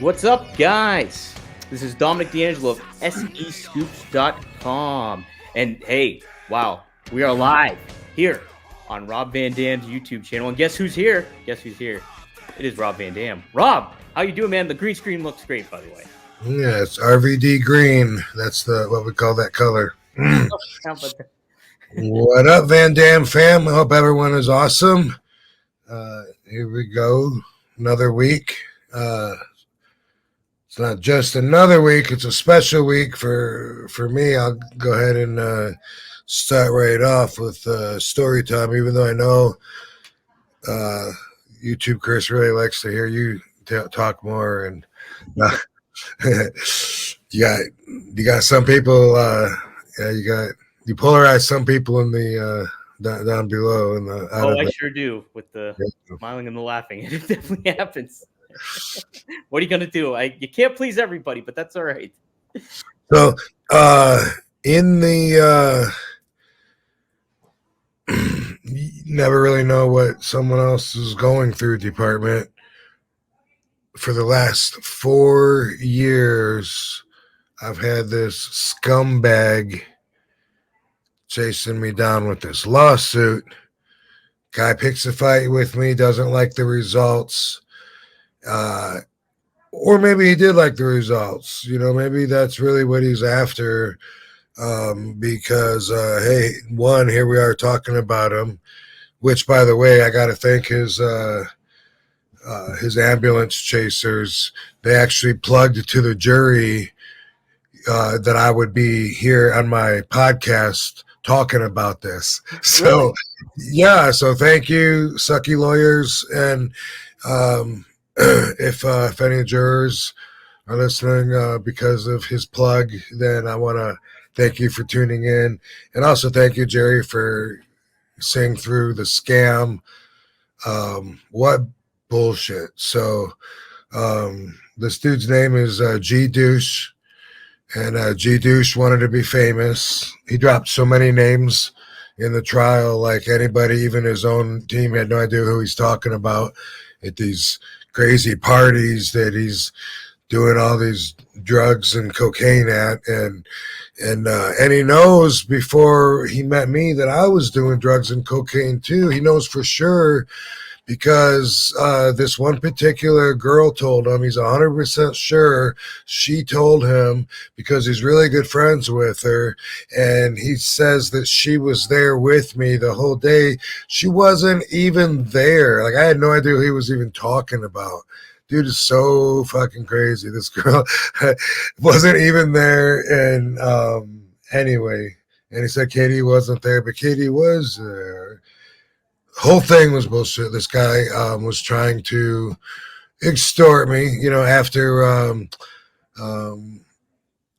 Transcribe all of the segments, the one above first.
What's up, guys? This is Dominic D'Angelo of SEScoops.com. And hey, wow, we are live here on Rob Van Dam's YouTube channel. And guess who's here? Guess who's here? It is Rob Van Dam. Rob, how you doing, man? The green screen looks great, by the way. Yeah, it's RVD green. That's what we call that color. What up, Van Dam fam? I hope everyone is awesome. Here we go. Another week. It's not just another week. It's a special week for me. I'll go ahead and start right off with story time, even though I know YouTube Chris really likes to hear you talk more. And you got some people. You polarize some people in the down below. I sure do, with the smiling and the laughing. It definitely happens. What are you gonna do? You can't please everybody, but that's all right. So in the you never really know what someone else is going through department. For the last 4 years, I've had this scumbag chasing me down with this lawsuit. Guy picks a fight with me, doesn't like the results. Or maybe he did like the results. Maybe that's really what he's after. Because hey, here we are talking about him, which, by the way, I got to thank his ambulance chasers. They actually plugged to the jury that I would be here on my podcast talking about this. So, yeah. So thank you, sucky lawyers. And if any jurors are listening because of his plug, then I want to thank you for tuning in. And also thank you, Jerry, for seeing through the scam. What bullshit. So this dude's name is G Douche. And G Douche wanted to be famous. He dropped so many names in the trial, like anybody, even his own team had no idea who he's talking about at these crazy parties that he's doing all these drugs and cocaine at. And he knows before he met me that I was doing drugs and cocaine too. He knows for sure because this one particular girl told him. He's 100% sure she told him because he's really good friends with her. And he says that she was there with me the whole day. She wasn't even there. Like, I had no idea who he was even talking about. Dude is so fucking crazy. This girl wasn't even there. And anyway, and he said Katie wasn't there, but Katie was there. Whole thing was bullshit. This guy was trying to extort me, after a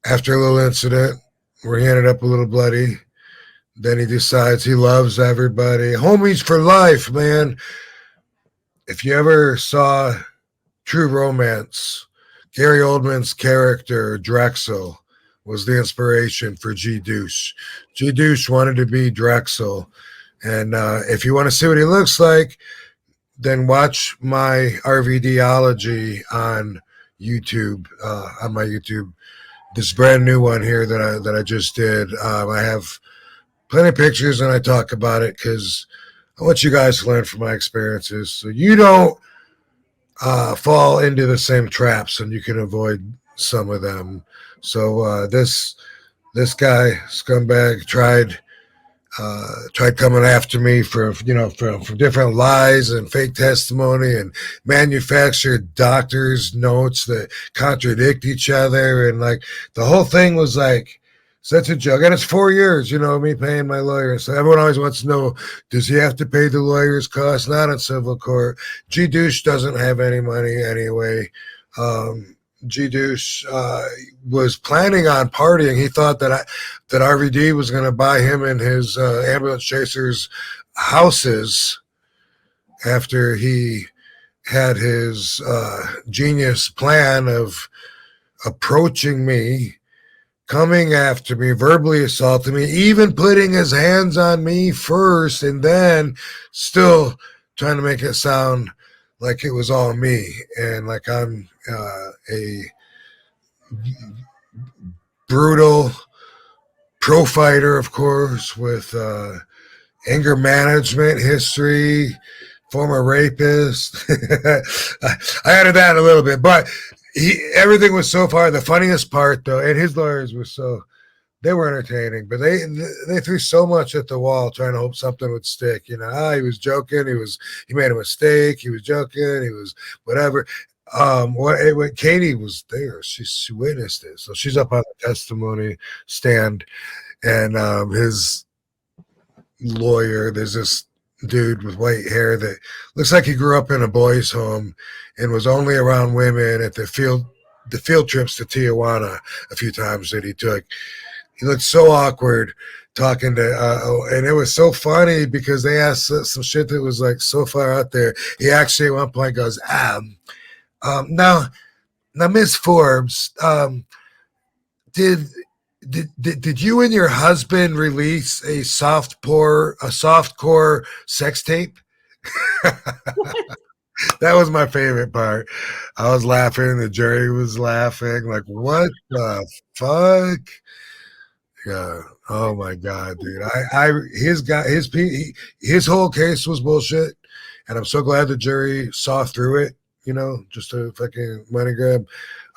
little incident where he ended up a little bloody. Then he decides he loves everybody. Homies for life, man. If you ever saw True Romance, Gary Oldman's character, Drexel, was the inspiration for G Douche. G Douche wanted to be Drexel. And if you want to see what he looks like, then watch my RVDology on YouTube, on my YouTube. This brand new one here that I just did. I have plenty of pictures and I talk about it because I want you guys to learn from my experiences so you don't fall into the same traps and you can avoid some of them. So this guy, scumbag, tried coming after me from different lies and fake testimony and manufactured doctors' notes that contradict each other. And like the whole thing was like such a joke. And it's 4 years, me paying my lawyer. So everyone always wants to know, does he have to pay the lawyer's costs? Not in civil court. G Douche doesn't have any money anyway. G Douche was planning on partying. He thought that RVD was going to buy him and his ambulance chasers houses after he had his genius plan of approaching me, coming after me, verbally assaulting me, even putting his hands on me first, and then still trying to make it sound like it was all me, and like I'm a brutal pro fighter, of course, with anger management history, former rapist. I added that a little bit, but everything was so far. The funniest part, though, and his lawyers were they were entertaining, but they threw so much at the wall trying to hope something would stick. You know, he was joking, he made a mistake, he was joking, he was whatever. When Katie was there, she witnessed it, so she's up on the testimony stand, and his lawyer, there's this dude with white hair that looks like he grew up in a boys' home and was only around women at the field trips to Tijuana a few times that he took. He looked so awkward talking to, and it was so funny because they asked some shit that was like so far out there. He actually at one point goes, now, Miss Forbes, did you and your husband release a softcore sex tape? That was my favorite part. I was laughing, the jury was laughing, like, what the fuck? Yeah. Oh my god, dude. His whole case was bullshit, and I'm so glad the jury saw through it. You know, just a fucking money grab.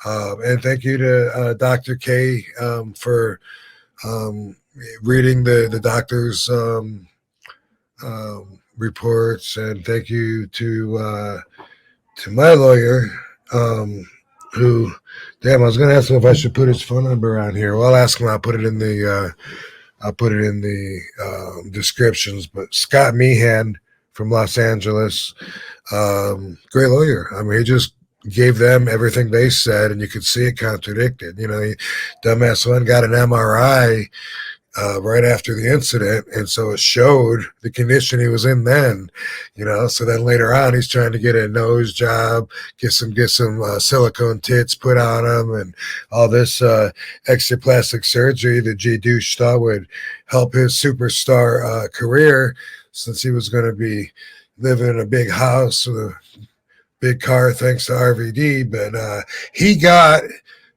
And thank you to Dr. K for reading the doctor's reports, and thank you to my lawyer, who, damn, I was gonna ask him if I should put his phone number on here. Well, I'll ask him. I'll put it in the descriptions. But Scott Meehan from Los Angeles, great lawyer. I mean, he just gave them everything they said, and you could see it contradicted. You know, dumbass one got an MRI right after the incident, and so it showed the condition he was in then. You know, so then later on, he's trying to get a nose job, get some silicone tits put on him, and all this extra plastic surgery that G. Douche thought would help his superstar career, since he was going to be living in a big house with a big car thanks to RVD. But he got,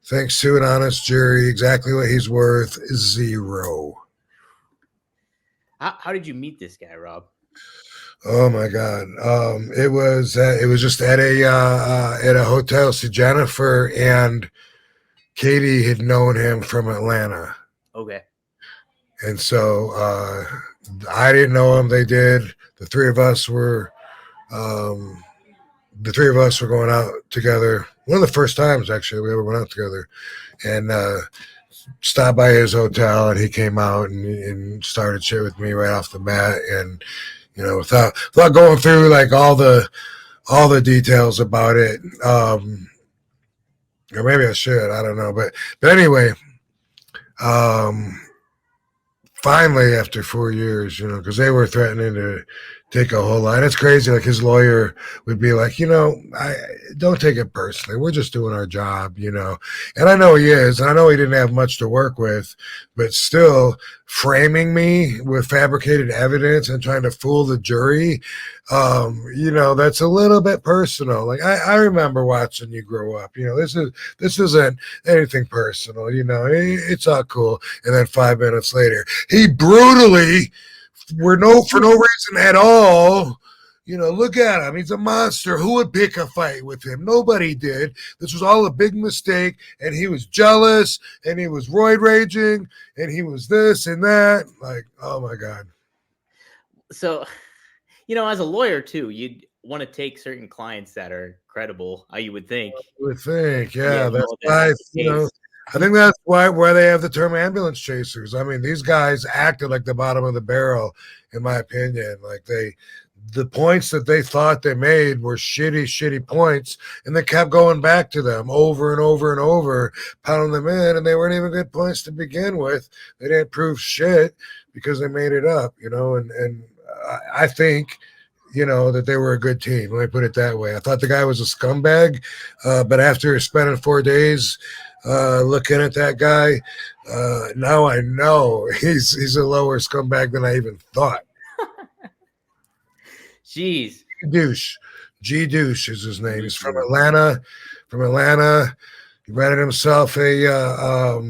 thanks to an honest jury, exactly what he's worth, 0. How did you meet this guy, Rob? Oh my god, it was just at a hotel. So Jennifer and Katie had known him from Atlanta. Okay. And so I didn't know him. They did. The three of us were going out together. One of the first times, actually, we ever went out together, and stopped by his hotel, and he came out and started shit with me right off the bat. And you know, without going through like all the details about it, or maybe I should, I don't know, but anyway, finally after 4 years, you know, because they were threatening to take a whole lot. It's crazy. Like his lawyer would be like, you know, I don't take it personally. We're just doing our job, you know. And I know he is. And I know he didn't have much to work with, but still framing me with fabricated evidence and trying to fool the jury, you know, that's a little bit personal. Like I remember watching you grow up. You know, this isn't anything personal. You know, it's all cool. And then 5 minutes later, he brutally, for no reason at all, you know, look at him. He's a monster. Who would pick a fight with him? Nobody did. This was all a big mistake, and he was jealous, and he was roid raging, and he was this and that. Like, oh my god. So, you know, as a lawyer too, you'd want to take certain clients that are credible. You would think. Yeah, that's why, you know. I think that's why they have the term ambulance chasers. I mean, these guys acted like the bottom of the barrel, in my opinion. Like the points that they thought they made were shitty points, and they kept going back to them over and over and over, pounding them in, and they weren't even good points to begin with. They didn't prove shit because they made it up, you know, and I think, you know, that they were a good team. Let me put it that way. I thought the guy was a scumbag, but after spending 4 days looking at that guy, now I know he's a lower scumbag than I even thought. Jeez. Douche, G Douche is his name. He's from G-Douche. Atlanta. From Atlanta, he rented himself a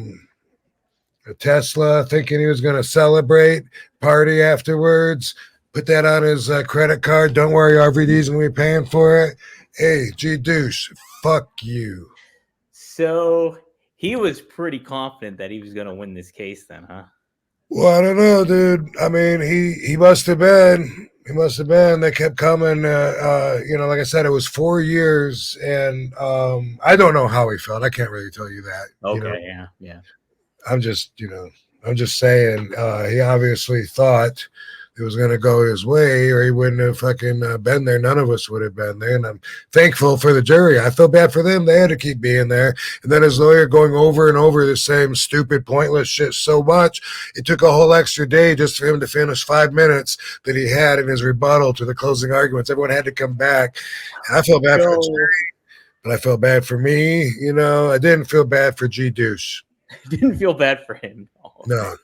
Tesla, thinking he was going to celebrate, party afterwards. Put that on his credit card. Don't worry, RVD's going to be paying for it. Hey, G Douche, fuck you. So he was pretty confident that he was going to win this case, then, huh? Well, I don't know, dude. I mean, he must have been. He must have been. They kept coming. Like I said, it was 4 years, and I don't know how he felt. I can't really tell you that. Okay, yeah. I'm just, I'm just saying. He obviously thought it was going to go his way, or he wouldn't have fucking been there. None of us would have been there, and I'm thankful for the jury. I feel bad for them. They had to keep being there, and then his lawyer going over and over the same stupid, pointless shit so much. It took a whole extra day just for him to finish 5 minutes that he had in his rebuttal to the closing arguments. Everyone had to come back. And I feel bad for the jury, but I felt bad for me. I didn't feel bad for G Douche. Didn't feel bad for him. No.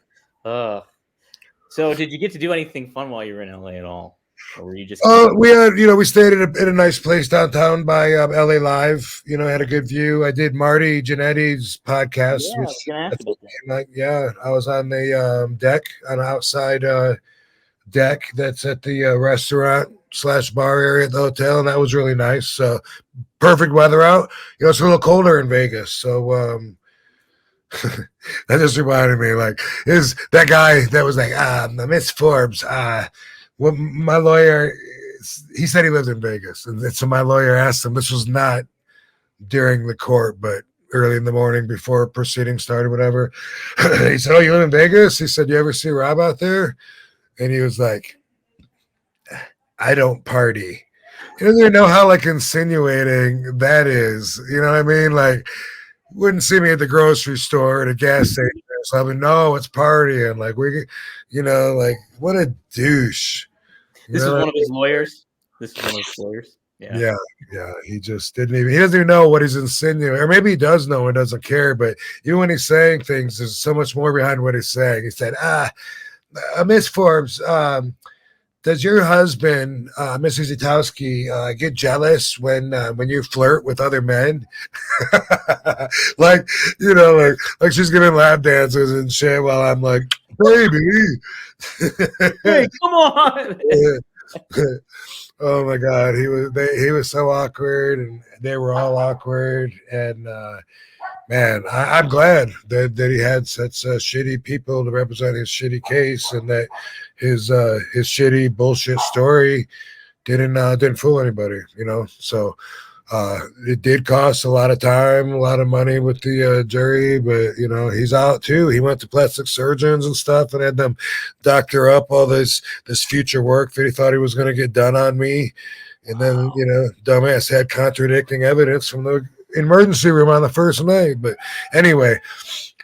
So did you get to do anything fun while you were in LA at all? Or were you just we had, we stayed in a nice place downtown by LA Live, had a good view. I did Marty Jannetty's podcast. Yeah, I was on the deck, on the outside deck that's at the restaurant/bar area at the hotel, and that was really nice. Perfect weather out. It's a little colder in Vegas, so that just reminded me, is that guy that was like, Miss Forbes, well, my lawyer, he said he lived in Vegas. And so my lawyer asked him, this was not during the court, but early in the morning before proceedings started, whatever. He said, oh, you live in Vegas? He said, you ever see Rob out there? And he was like, I don't party. He doesn't even know how insinuating that is. You know what I mean? Wouldn't see me at the grocery or at a gas station or something. No, it's partying. What a douche. This is one of his lawyers. Yeah. Yeah. He just he doesn't even know what he's insinuating. Or maybe he does know and doesn't care, but even when he's saying things, there's so much more behind what he's saying. He said, Miss Forbes, does your husband, Mrs. Zitowski, get jealous when you flirt with other men? like she's giving lap dances and shit while I'm like, baby. Hey, come on. Oh my God, he was so awkward, and they were all awkward, and man, I'm glad that he had such shitty people to represent his shitty case, and that his shitty bullshit story didn't fool anybody, So it did cost a lot of time, a lot of money with the jury, but he's out too. He went to plastic surgeons and stuff and had them doctor up all this future work that he thought he was going to get done on me, and then dumbass had contradicting evidence from the emergency room on the first night. But anyway,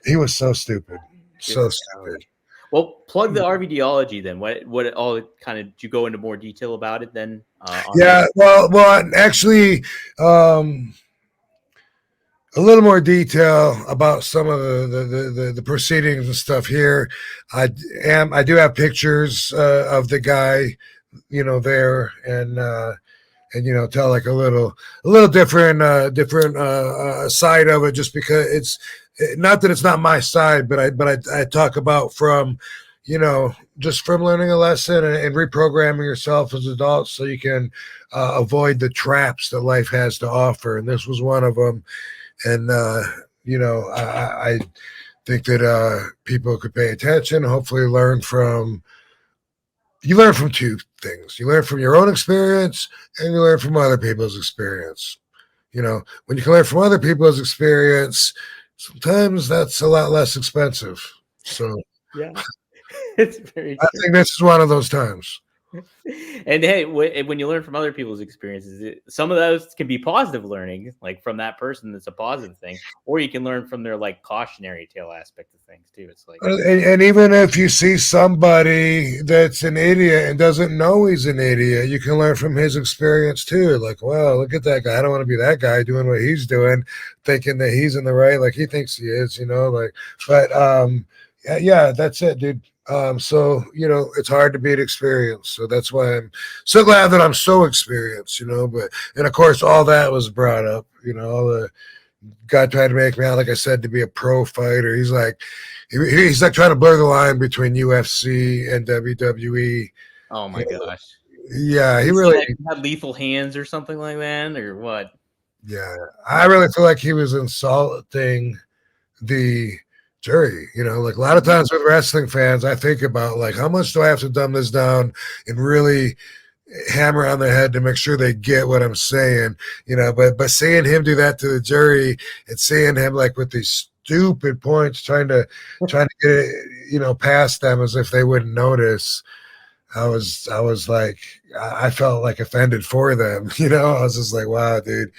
he was so stupid. So stupid. Well, plug the RVDology then. What all kind of, did you go into more detail about it then? Yeah, well, actually, a little more detail about some of the proceedings and stuff here. I do have pictures of the guy, there, and tell a little different side of it, just because it's not that it's not my side, but I talk about from, just from learning a lesson and reprogramming yourself as adults so you can avoid the traps that life has to offer. And this was one of them. And, I think that people could pay attention, hopefully learn from two things. You learn from your own experience, and you learn from other people's experience. When you can learn from other people's experience, sometimes that's a lot less expensive. So yeah, it's very true. I think this is one of those times. And hey, when you learn from other people's experiences, some of those can be positive learning, from that person. That's a positive thing, or you can learn from their cautionary tale aspect of things too. It's and even if you see somebody that's an idiot and doesn't know he's an idiot, you can learn from his experience too. Well, look at that guy. I don't want to be that guy doing what he's doing, thinking that he's in the right, like he thinks he is, but Yeah, that's it, dude. So it's hard to beat experience. So that's why I'm so glad that I'm so experienced, But and of course, all that was brought up. All the guy tried to make me out, like I said, to be a pro fighter. He's like, he's like trying to blur the line between UFC and WWE. Oh my gosh. Yeah, he Is really had lethal hands or something like that, or what? Yeah, I really feel like he was insulting the jury. Like a lot of times with wrestling fans, I think about like how much do I have to dumb this down and really hammer on their head to make sure they get what I'm saying. But seeing him do that to the jury and seeing him like with these stupid points trying to get it, past them as if they wouldn't notice. I was like, I felt like offended for them. I was just like, wow, dude,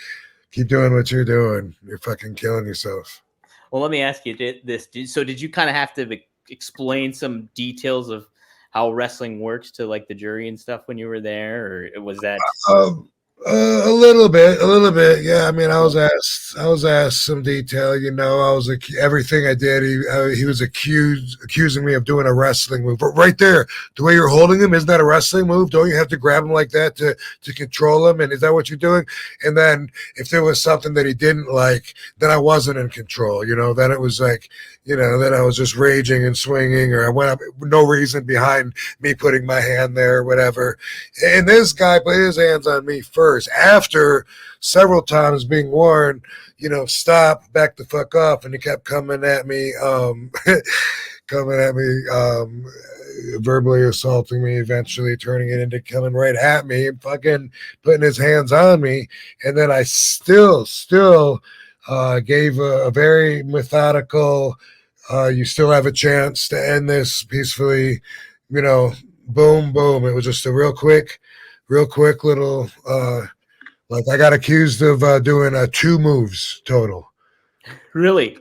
keep doing what you're doing. You're fucking killing yourself. Well, let me ask you this. So did you kind of have to explain some details of how wrestling works to like the jury and stuff when you were there, or was that a little bit. Yeah. I mean, I was asked some detail. I was like, everything I did. He was accusing me of doing a wrestling move. But right there, the way you're holding him, isn't that a wrestling move? Don't you have to grab him like that to control him? And is that what you're doing? And then if there was something that he didn't like, then I wasn't in control. Then it was like, then I was just raging and swinging, or I went up no reason behind me putting my hand there or whatever. And this guy put his hands on me first, after several times being warned, stop, back the fuck off. And he kept coming at me, verbally assaulting me, eventually turning it into coming right at me and fucking putting his hands on me. And then I still gave a very methodical, you still have a chance to end this peacefully, boom, boom. It was just a real quick little, like I got accused of doing 2 moves total. really?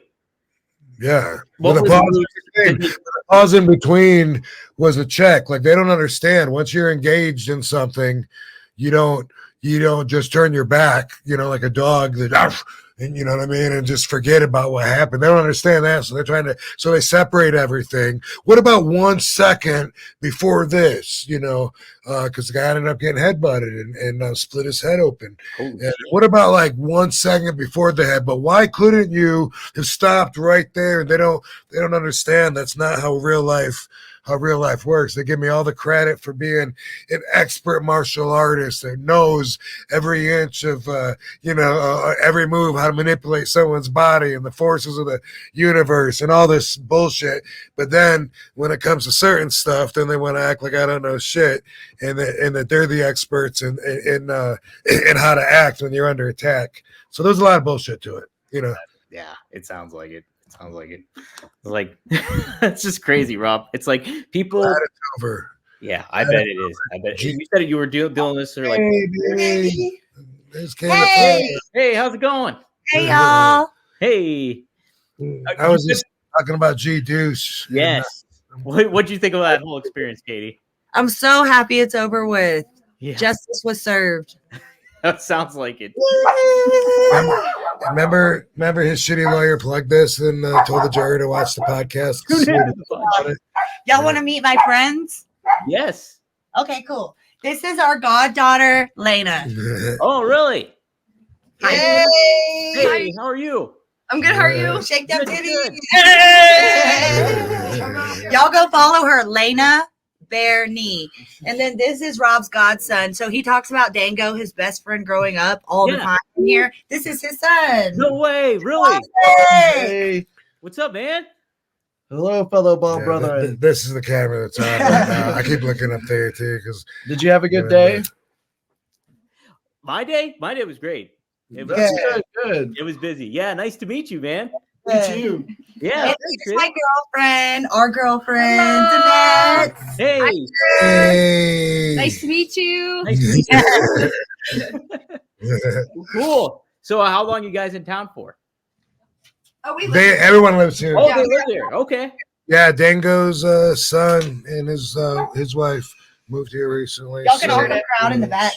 Yeah. What The pause in between was a check. Like they don't understand. Once you're engaged in something, you don't just turn your back, like a dog that, and you know what I mean, and just forget about what happened. They don't understand that, so they separate everything. What about 1 second before this? Because the guy ended up getting headbutted and split his head open. And what about like 1 second before the head? But why couldn't you have stopped right there? They don't understand. That's not how real life works. They give me all the credit for being an expert martial artist that knows every inch of every move, how to manipulate someone's body and the forces of the universe and all this bullshit. But then when it comes to certain stuff, then they want to act like I don't know shit, and that they're the experts in how to act when you're under attack. So there's a lot of bullshit to it. Yeah, it sounds like it. Like it's just crazy, Rob. It's like people. It's over. Yeah, I bet it is. I bet you said you were doing this or like. Hey, how's it going? Hey, y'all. Hey. I was just talking about G Deuce. Yes. What do you think of that whole experience, Katie? I'm so happy it's over with. Yeah. Justice was served. That sounds like it. Remember his shitty lawyer plugged this and told the jury to watch the podcast. Y'all want to meet my friends? Yes. Okay, cool. This is our goddaughter, Lena. Oh, really? Hi. Hey, how are you? I'm good. How are you? Shake them Good, titties. Y'all go follow her, Lena Bare Knee. And then this is Rob's godson. So he talks about Dango, his best friend growing up, all the time here. This is his son. No way, really? Hey. What's up, man? Hello, fellow ball brother. This is the camera that's on right now. I keep looking up there too. Because did you have a good day? My day was great. It was good. It was busy. Yeah, nice to meet you, man. Me too. Yeah, this is my girlfriend, our girlfriend, Annette. Hey. Nice to meet you. Nice to meet you. Cool. So, how long you guys in town for? Oh, everyone lives here. Oh, they live there. Okay. Yeah, Dango's son and his wife moved here recently. Y'all can all come around in the back.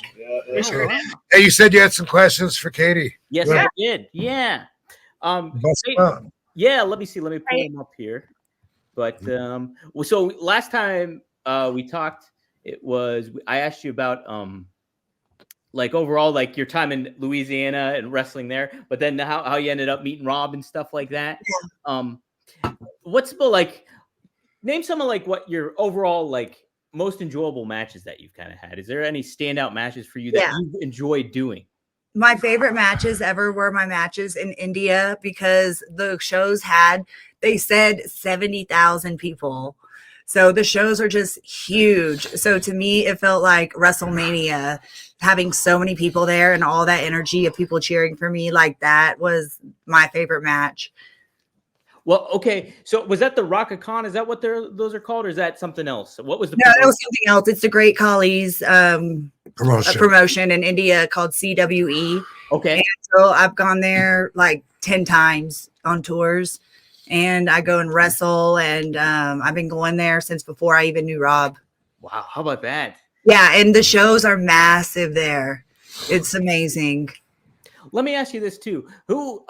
Hey, you said you had some questions for Katie. Yes, I did. Yeah. Yeah, let me see. Let me pull them up here. But well, so last time we talked, I asked you about like overall like your time in Louisiana and wrestling there, but then how you ended up meeting Rob and stuff like that. What's the like? Name some of like what your overall like most enjoyable matches that you've kind of had. Is there any standout matches for you that you've enjoyed doing? My favorite matches ever were my matches in India because the shows they said 70,000 people. So the shows are just huge. So to me, it felt like WrestleMania, having so many people there and all that energy of people cheering for me. Like that was my favorite match. Well, okay. So was that the Rock-A-Con? Is that what those are called, or is that something else? What was the? No, it was something else. It's the Great Khali's promotion in India called CWE. Okay. And so I've gone there like 10 times on tours, and I go and wrestle, and I've been going there since before I even knew Rob. Wow, how about that? Yeah, and the shows are massive there. It's amazing. Let me ask you this too. Who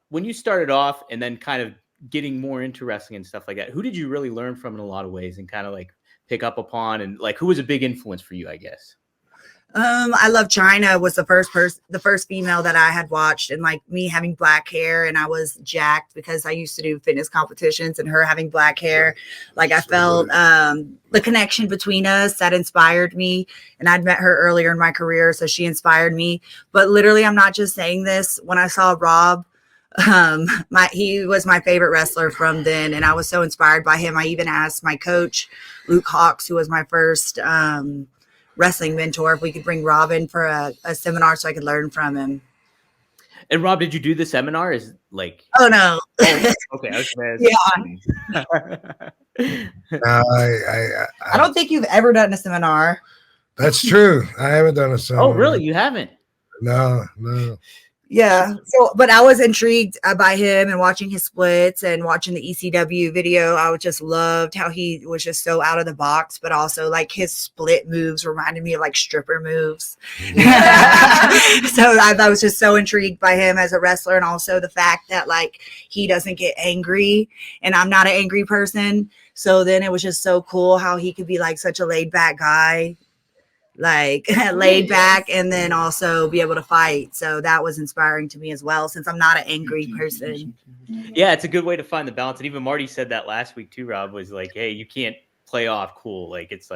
when you started off and then kind of getting more into wrestling and stuff like that, who did you really learn from in a lot of ways and kind of like pick up upon, and like who was a big influence for you, I guess? I love China was the first female that I had watched, and like me having black hair, and I was jacked because I used to do fitness competitions, and her having black hair, like I felt the connection between us that inspired me. And I'd met her earlier in my career, so she inspired me. But literally, I'm not just saying this. When I saw Rob, he was my favorite wrestler from then, and I was so inspired by him. I even asked my coach, Luke Hawks, who was my first wrestling mentor, if we could bring Rob in for a seminar so I could learn from him. And Rob, did you do the seminar? Is like oh no. Okay, I was I don't think you've ever done a seminar. That's true. I haven't done a seminar. Oh, really? You haven't? No. Yeah. So, but I was intrigued by him and watching his splits and watching the ECW video. I just loved how he was just so out of the box, but also like his split moves reminded me of like stripper moves. So I was just so intrigued by him as a wrestler, and also the fact that like he doesn't get angry, and I'm not an angry person. So then it was just so cool how he could be like such a laid back guy, like laid back, and then also be able to fight. So that was inspiring to me as well, since I'm not an angry person. Yeah, it's a good way to find the balance. And even Marty said that last week too. Rob was like, hey, you can't play off cool. Like it's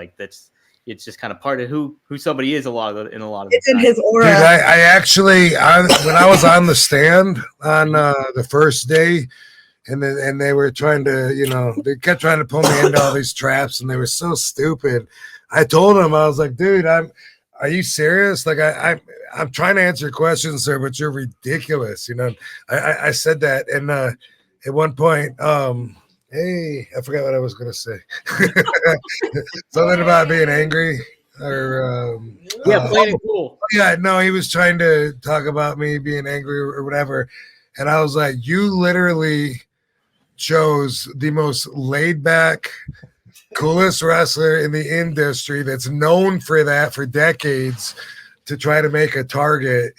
just kind of part of who somebody is in a lot of it's in his aura. Dude, I actually when I was on the stand on the first day, and they were trying to, they kept trying to pull me into all these traps, and they were so stupid. I told him, I was like, dude, are you serious? Like I'm trying to answer questions, sir, but you're ridiculous. I said that. And at one point, hey, I forgot what I was going to say. Something about being angry or, playing it cool. Yeah, no, he was trying to talk about me being angry or whatever. And I was like, you literally chose the most laid back, coolest wrestler in the industry that's known for that for decades to try to make a target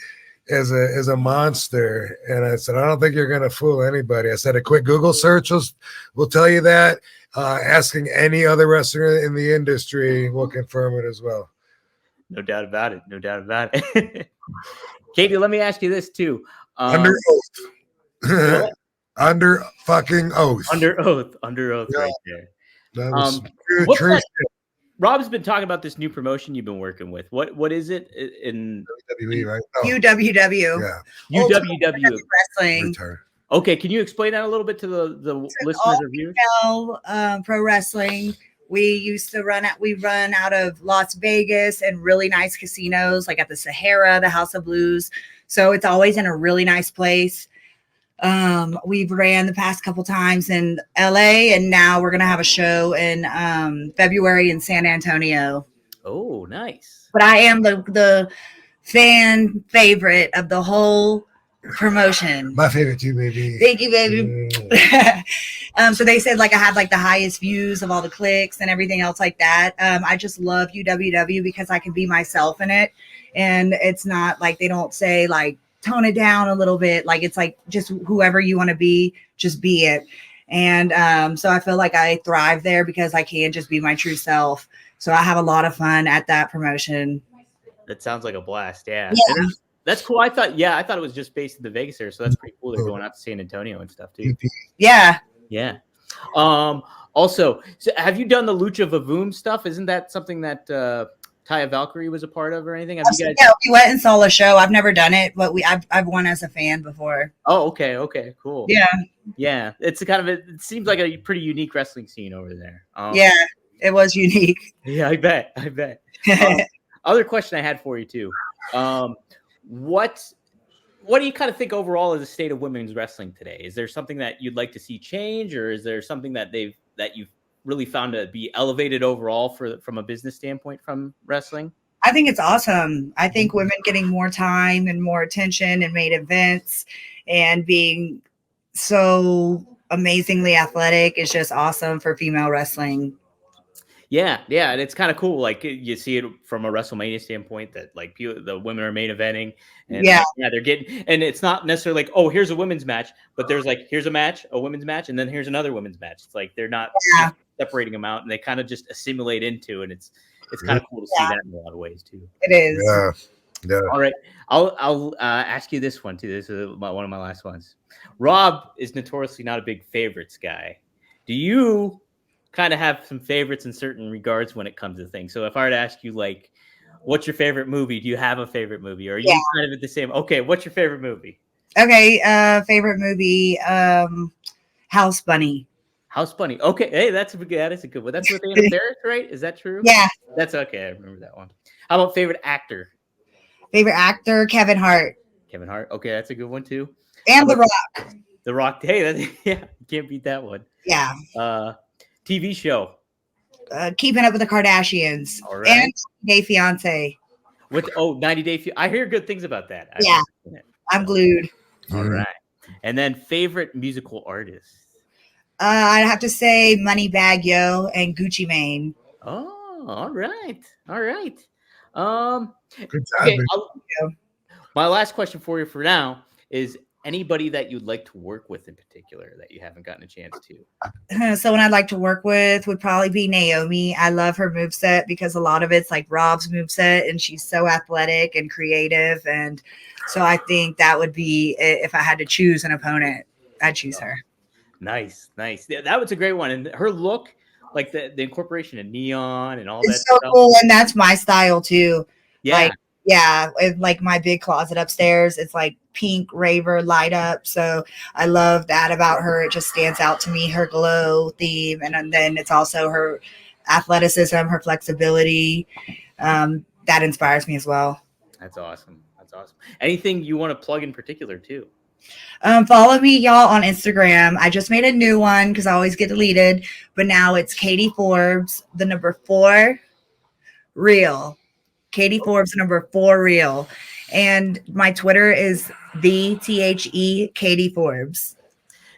as a monster. And I said, I don't think you're going to fool anybody. I said, a quick Google search will tell you that. Asking any other wrestler in the industry will confirm it as well. No doubt about it. Katie, let me ask you this too. Under oath. Under fucking oath. Under oath yeah. Right there. That was true. Rob's been talking about this new promotion you've been working with. What is it in WWE, right? UWW. Yeah. UWW wrestling. Okay, can you explain that a little bit to the listeners or viewers? Pro wrestling. We run out of Las Vegas and really nice casinos, like at the Sahara, the House of Blues. So it's always in a really nice place. We've ran the past couple times in LA, and now we're going to have a show in February in San Antonio. Oh, nice. But I am the fan favorite of the whole promotion. My favorite too, baby. Thank you, baby. So they said like I had like the highest views of all the clicks and everything else like that. I just love UWW because I can be myself in it, and it's not like they don't say like tone it down a little bit. Like it's like just whoever you want to be, just be it. And so I feel like I thrive there because I can just be my true self. So I have a lot of fun at that promotion. That sounds like a blast. Yeah. Yeah. And that's cool. I thought it was just based in the Vegas area. So that's pretty cool. They're going out to San Antonio and stuff too. Yeah. Yeah. Also, so have you done the Lucha Vavoom stuff? Isn't that something that Taya Valkyrie was a part of or anything? Have you guys? Yeah, we went and saw a show. I've never done it, but I've won as a fan before. Oh, okay, cool. Yeah. It's it seems like a pretty unique wrestling scene over there. Yeah, it was unique. Yeah, I bet. Other question I had for you too. What do you kind of think overall is the state of women's wrestling today? Is there something that you'd like to see change, or is there something that you've really found to be elevated overall from a business standpoint from wrestling? I think it's awesome. I think women getting more time and more attention and main events and being so amazingly athletic is just awesome for female wrestling. Yeah, and it's kind of cool. Like you see it from a WrestleMania standpoint that like the women are main eventing, and they're getting, and it's not necessarily like, oh, here's a women's match, but there's like here's a women's match, and then here's another women's match. It's like they're not separating them out, and they kind of just assimilate into, and it's kind of cool to see that in a lot of ways too. It is. Yeah. All right, I'll ask you this one too. This is one of my last ones. Rob is notoriously not a big favorites guy. Do you kind of have some favorites in certain regards when it comes to things? So if I were to ask you, like, what's your favorite movie? Do you have a favorite movie? Or are you kind of at the same? Okay, what's your favorite movie? Okay, favorite movie, House Bunny. House Bunny. Okay, hey, that is a good one. That's with Anna Faris, right? Is that true? Yeah. That's okay. I remember that one. How about favorite actor? Favorite actor, Kevin Hart. Kevin Hart. Okay, that's a good one too. And The Rock. The Rock. Hey, can't beat that one. Yeah. TV show. Keeping Up with the Kardashians. All right. And 90 Day Fiance. 90 Day Fiance. I hear good things about that. I'm glued. All right. And then favorite musical artist. I'd have to say Moneybagg Yo and Gucci Mane. Oh, all right. Good time. Okay, my last question for you for now is anybody that you'd like to work with in particular that you haven't gotten a chance to? Someone I'd like to work with would probably be Naomi. I love her moveset because a lot of it's like Rob's moveset, and she's so athletic and creative. And so I think that would be, if I had to choose an opponent, I'd choose her. Nice. Yeah, that was a great one. And her look, like the incorporation of neon and all it's that so stuff. Cool, and that's my style too. Yeah. Like my big closet upstairs, it's like pink raver light up. So I love that about her. It just stands out to me, her glow theme. And then it's also her athleticism, her flexibility. That inspires me as well. That's awesome. Anything you want to plug in particular too? Follow me, y'all, on Instagram. I just made a new one because I always get deleted, but now it's Katie Forbes, the number 4 real. Katie Forbes, number 4 real. And my Twitter is THE Katie Forbes.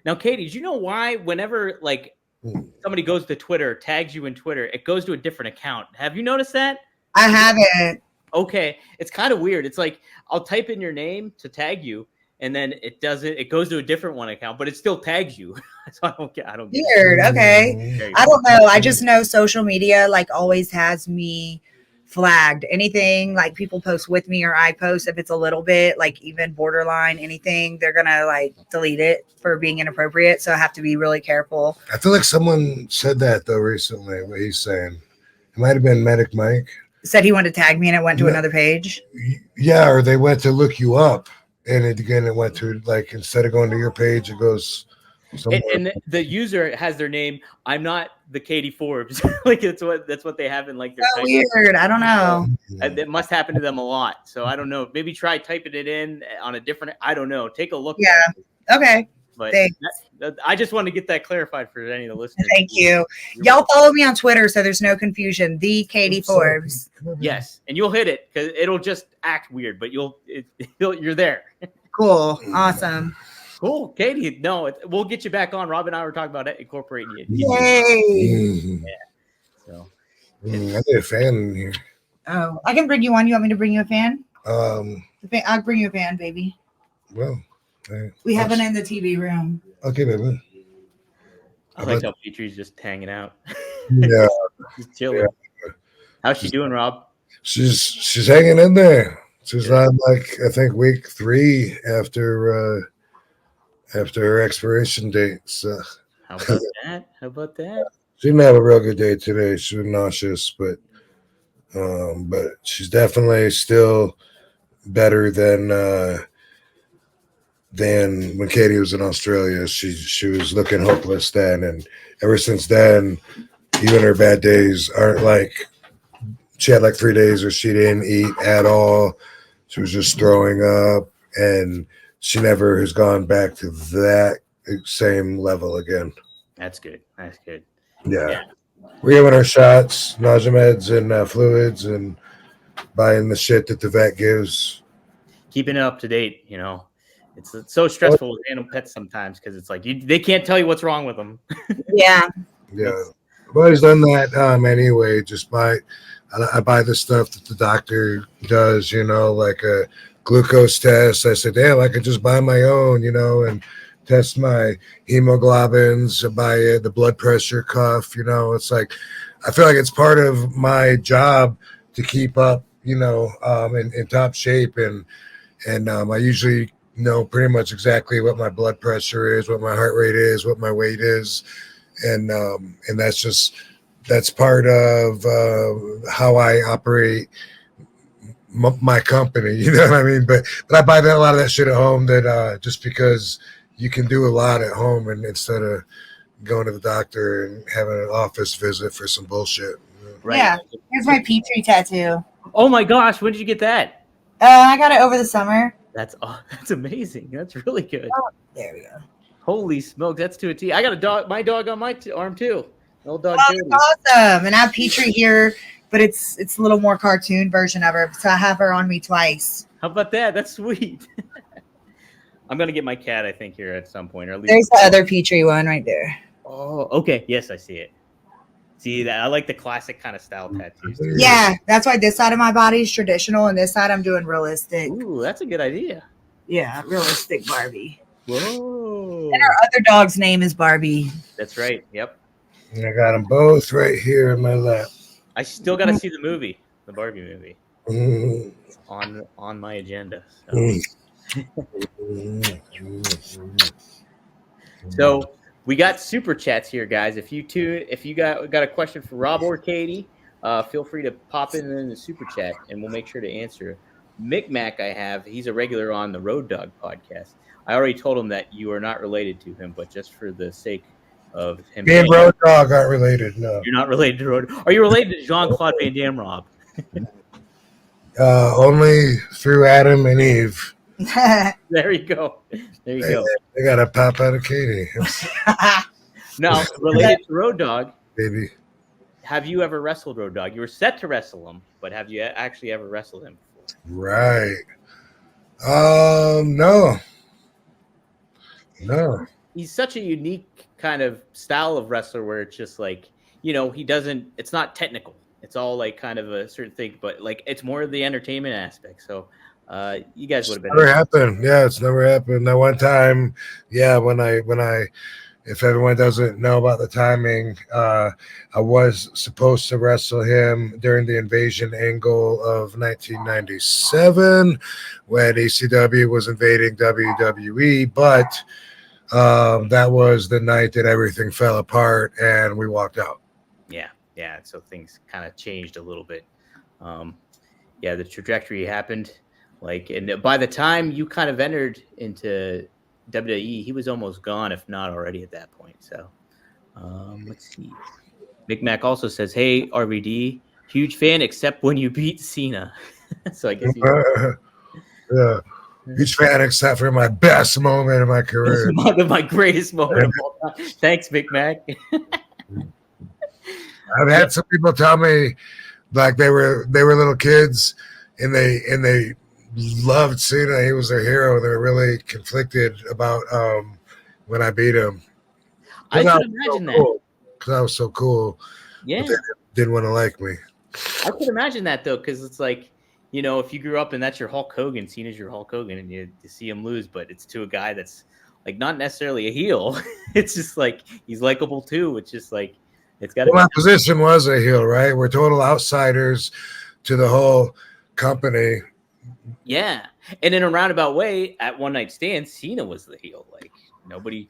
Now, Katie, did you know why whenever like somebody goes to Twitter, tags you in Twitter, it goes to a different account? Have you noticed that? I haven't. Okay. It's kind of weird. It's like I'll type in your name to tag you, and then it goes to a different one account, but it still tags you. So I don't get Weird. Okay. I don't know. I just know social media like always has me flagged. Anything like people post with me or I post, if it's a little bit like even borderline anything, they're gonna like delete it for being inappropriate. So I have to be really careful. I feel like someone said that though recently, what he's saying. It might have been Medic Mike. Said he wanted to tag me and it went to another page. Yeah, or they went to look you up and it went to like instead of going to your page, it goes and the user has their name. I'm not the Katie Forbes. Like that's what they have in like their so weird. I don't know. It must happen to them a lot. So I don't know. Maybe try typing it in on a different. I don't know. Take a look. Yeah. Okay. But I just wanted to get that clarified for any of the listeners. Thank you. Y'all follow me on Twitter so there's no confusion. The Katie Forbes. Yes, and you'll hit it because it'll just act weird, but you're there. Cool. Awesome. Cool, Katie. No, we'll get you back on. Rob and I were talking about incorporating you. Yay! Yeah. So I need a fan in here. Oh, I can bring you one. You want me to bring you a fan? I'll bring you a fan, baby. Well, we have one in the TV room. Okay, baby. I like how Petrie's just hanging out. Yeah, Just chilling. yeah. How's she doing, Rob? She's hanging in there. She's on like I think week 3 after her expiration date. So How about that? How about that? she didn't have a real good day today. She was nauseous, but she's definitely still better than when Katie was in Australia. She was looking hopeless then, and ever since then, even her bad days aren't like she had like 3 days where she didn't eat at all. She was just throwing up, and she never has gone back to that same level again. That's good. That's good. Yeah. We're giving her shots, nausea meds, and fluids, and buying the shit that the vet gives. Keeping it up to date, it's so stressful with animal pets sometimes because it's like they can't tell you what's wrong with them. Yeah. Yeah. I've always done that anyway. I buy the stuff that the doctor does, like a glucose test. I said, damn, I could just buy my own, and test my hemoglobins, buy the blood pressure cuff, it's like, I feel like it's part of my job to keep up, in top shape. And I usually know pretty much exactly what my blood pressure is, what my heart rate is, what my weight is. And that's part of how I operate my company. You know what I mean? But I buy a lot of that shit at home. That just because you can do a lot at home, and instead of going to the doctor and having an office visit for some bullshit. Right. Yeah. Here's my Petrie tattoo. Oh my gosh, when did you get that? I got it over the summer. That's amazing. That's really good. Oh, there we go. Holy smokes, that's to a T. I got a dog, my dog on my arm too. An old dog. Oh, that's awesome. And I have Petrie here, but it's a little more cartoon version of her. So I have her on me twice. How about that? That's sweet. I'm gonna get my cat, I think, here at some point, or at least. There's the other Petrie one right there. Oh, okay. Yes, I see it. See that? I like the classic kind of style tattoos. Yeah, that's why this side of my body is traditional, and this side I'm doing realistic. Ooh, that's a good idea. Yeah, realistic Barbie. Whoa. And our other dog's name is Barbie. That's right. Yep. And I got them both right here in my lap. I still got to see the movie, the Barbie movie. Mm-hmm. It's on my agenda. So we got super chats here, guys. If you got a question for Rob or Katie, feel free to pop in the super chat, and we'll make sure to answer. Mick Mac, he's a regular on the Road Dog podcast. I already told him that you are not related to him, but just for the sake of him, me and Road Dog aren't related. No, you're not related to Road. Are you related to Jean-Claude Van Damme, Rob? Only through Adam and Eve. There you go. There you go. They got to pop out of Katie. Now, related to Road Dog, Baby. Have you ever wrestled Road Dog? You were set to wrestle him, but have you actually ever wrestled him before? Right. No. He's such a unique kind of style of wrestler where it's just like, it's not technical. It's all like kind of a certain thing, but like it's more of the entertainment aspect. So you guys would have been. Never happened. Yeah, it's never happened. That one time, when I if everyone doesn't know about the timing, I was supposed to wrestle him during the Invasion angle of 1997 when ECW was invading WWE, but that was the night that everything fell apart and we walked out. Yeah. So things kind of changed a little bit. The trajectory happened. And by the time you kind of entered into WWE, he was almost gone, if not already at that point. So let's see. Mick Mac also says, "Hey RVD, huge fan except when you beat Cena." So I guess yeah, huge fan except for my best moment in my career. My greatest moment of all time. Thanks, Mick Mac. I've had some people tell me like they were little kids and they loved Cena. He was their hero. They were really conflicted about when I beat him. I could imagine that. Because I was so cool. Yeah. But they didn't want to like me. I could imagine that, though, because it's like, if you grew up and that's your Hulk Hogan, Cena's your Hulk Hogan, and you see him lose, but it's to a guy that's like not necessarily a heel. It's just like he's likable too. It's just like it's got to Well, be. my position was a heel, right? We're total outsiders to the whole company. Yeah, and in a roundabout way, at One Night Stand, Cena was the heel. Like nobody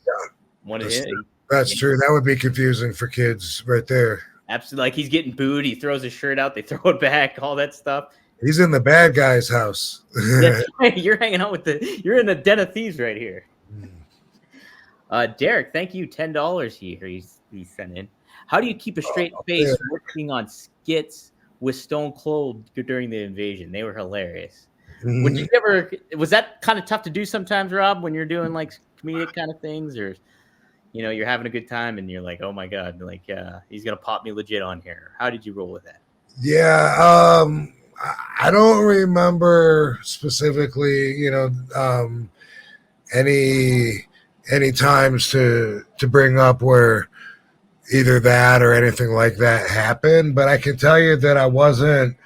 wanted him. That's true. That would be confusing for kids right there. Absolutely, like he's getting booed. He throws his shirt out. They throw it back. All that stuff. He's in the bad guy's house. That's right. You're hanging out with You're in a den of thieves right here. Derek, thank you. $10 here. He sent in. How do you keep a straight face working on skits with Stone Cold during the invasion? They were hilarious. Would you ever? Was that kind of tough to do sometimes, Rob, when you're doing like comedic kind of things, or you're having a good time and you're like, oh my god, like he's gonna pop me legit on here? How did you roll with that? Yeah, I don't remember specifically, any times to bring up where either that or anything like that happened. But I can tell you that I wasn't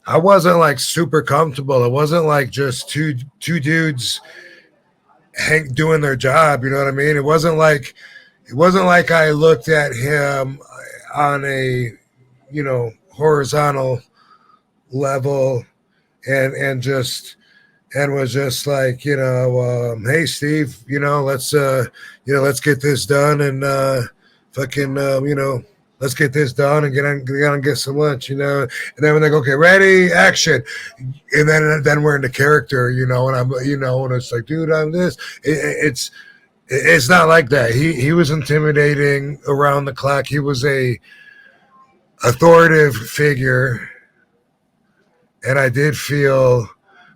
like super comfortable. It wasn't like just two dudes doing their job. You know what I mean? It wasn't like I looked at him on a horizontal level and was just like, hey Steve, let's get this done and let's get this done and get on and get some lunch, and then when they go, okay, ready, action, and then we're into character, and I'm, and it's like, dude, I'm this. It's not like that. He was intimidating around the clock. He was a authoritative figure, and I did feel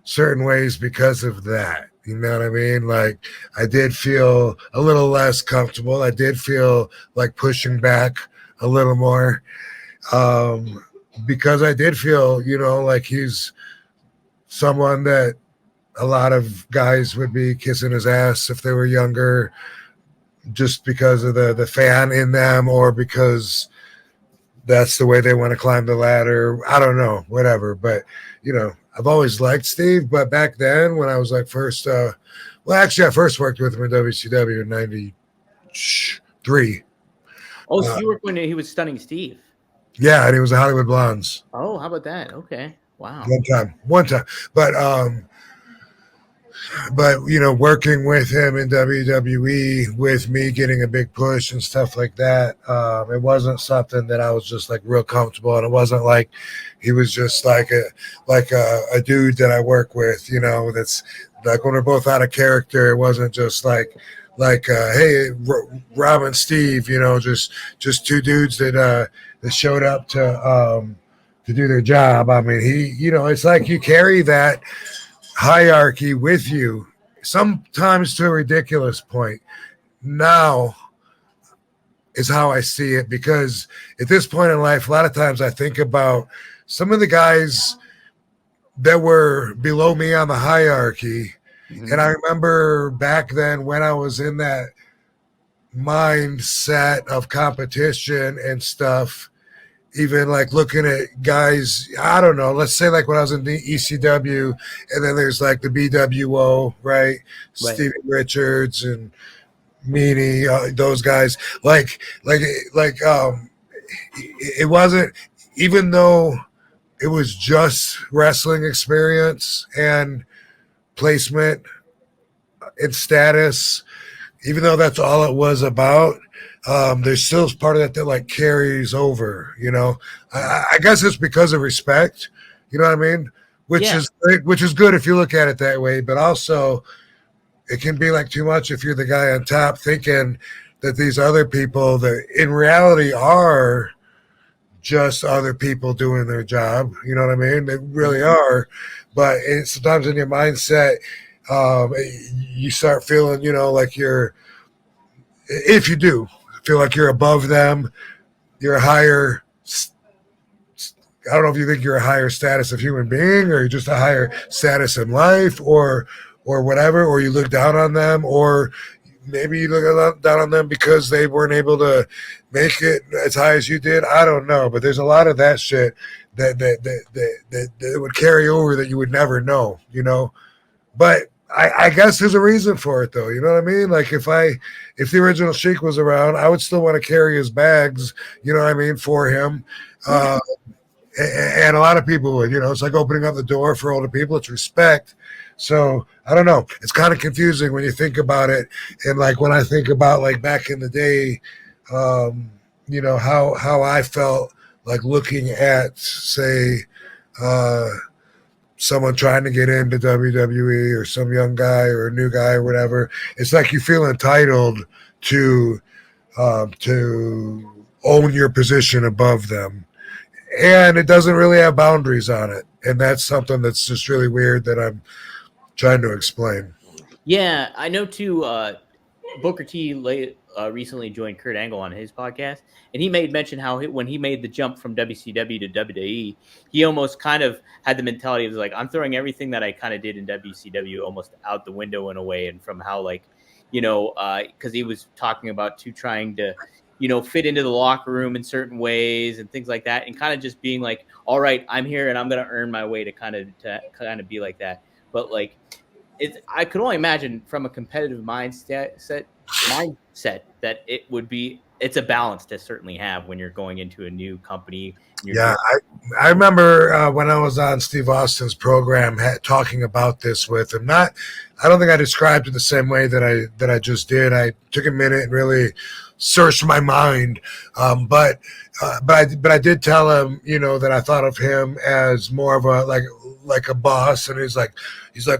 certain ways because of that. You know what I mean? Like, I did feel a little less comfortable. I did feel like pushing back a little more, because I did feel, like he's someone that a lot of guys would be kissing his ass if they were younger, just because of the fan in them, or because that's the way they want to climb the ladder. I don't know, whatever. But, I've always liked Steve. But back then when I was like first, I first worked with him in WCW in 93. Oh, so you worked when he was Stunning Steve. Yeah, and he was the Hollywood Blondes. Oh, how about that? Okay. Wow. One time. But working with him in WWE, with me getting a big push and stuff like that, it wasn't something that I was just like real comfortable, and it wasn't like he was just like a dude that I work with, that's like when we're both out of character. It wasn't just like hey, Rob and Steve, just two dudes that showed up to do their job. I mean, it's like you carry that hierarchy with you, sometimes to a ridiculous point. Now is how I see it, because at this point in life, a lot of times I think about some of the guys that were below me on the hierarchy. Mm-hmm. And I remember back then when I was in that mindset of competition and stuff, even like looking at guys, I don't know, let's say like when I was in the ECW, and then there's like the BWO, right? Stevie Richards and Meanie, those guys, it wasn't, even though it was just wrestling experience and placement and status, even though that's all it was about, there's still part of that like carries over, I guess it's because of respect, you know what I mean? Which is good if you look at it that way, but also it can be like too much if you're the guy on top thinking that these other people that in reality are just other people doing their job, you know what I mean? They really are, but sometimes in your mindset, you start feeling, like if you do feel like you're above them, you're a higher, I don't know if you think you're a higher status of human being, or you're just a higher status in life, or whatever, or you look down on them, or maybe you look down on them because they weren't able to make it as high as you did. I don't know, but there's a lot of that shit that would carry over that you would never know, But I guess there's a reason for it though. You know what I mean? Like if the original Sheik was around, I would still want to carry his bags, you know what I mean, for him. And a lot of people would, it's like opening up the door for older people. It's respect. So I don't know. It's kind of confusing when you think about it. And like when I think about like back in the day, how I felt like looking at, say, someone trying to get into WWE or some young guy or a new guy or whatever. It's like you feel entitled to own your position above them. And it doesn't really have boundaries on it. And that's something that's just really weird that I'm trying to explain. Yeah, I know too. Booker T recently joined Kurt Angle on his podcast, and he made mention how when he made the jump from WCW to WWE, he almost kind of had the mentality of like, I'm throwing everything that I kind of did in WCW almost out the window in a way, and from how because he was talking about trying to fit into the locker room in certain ways and things like that, and kind of just being like, all right, I'm here and I'm going to earn my way to kind of be like that. But like, I could only imagine from a competitive mindset that it's a balance to certainly have when you're going into a new company. Yeah, I remember when I was on Steve Austin's program talking about this with him. I don't think I described it the same way that I just did. I took a minute and really searched my mind, but I did tell him, that I thought of him as more of a like a boss, and he's like,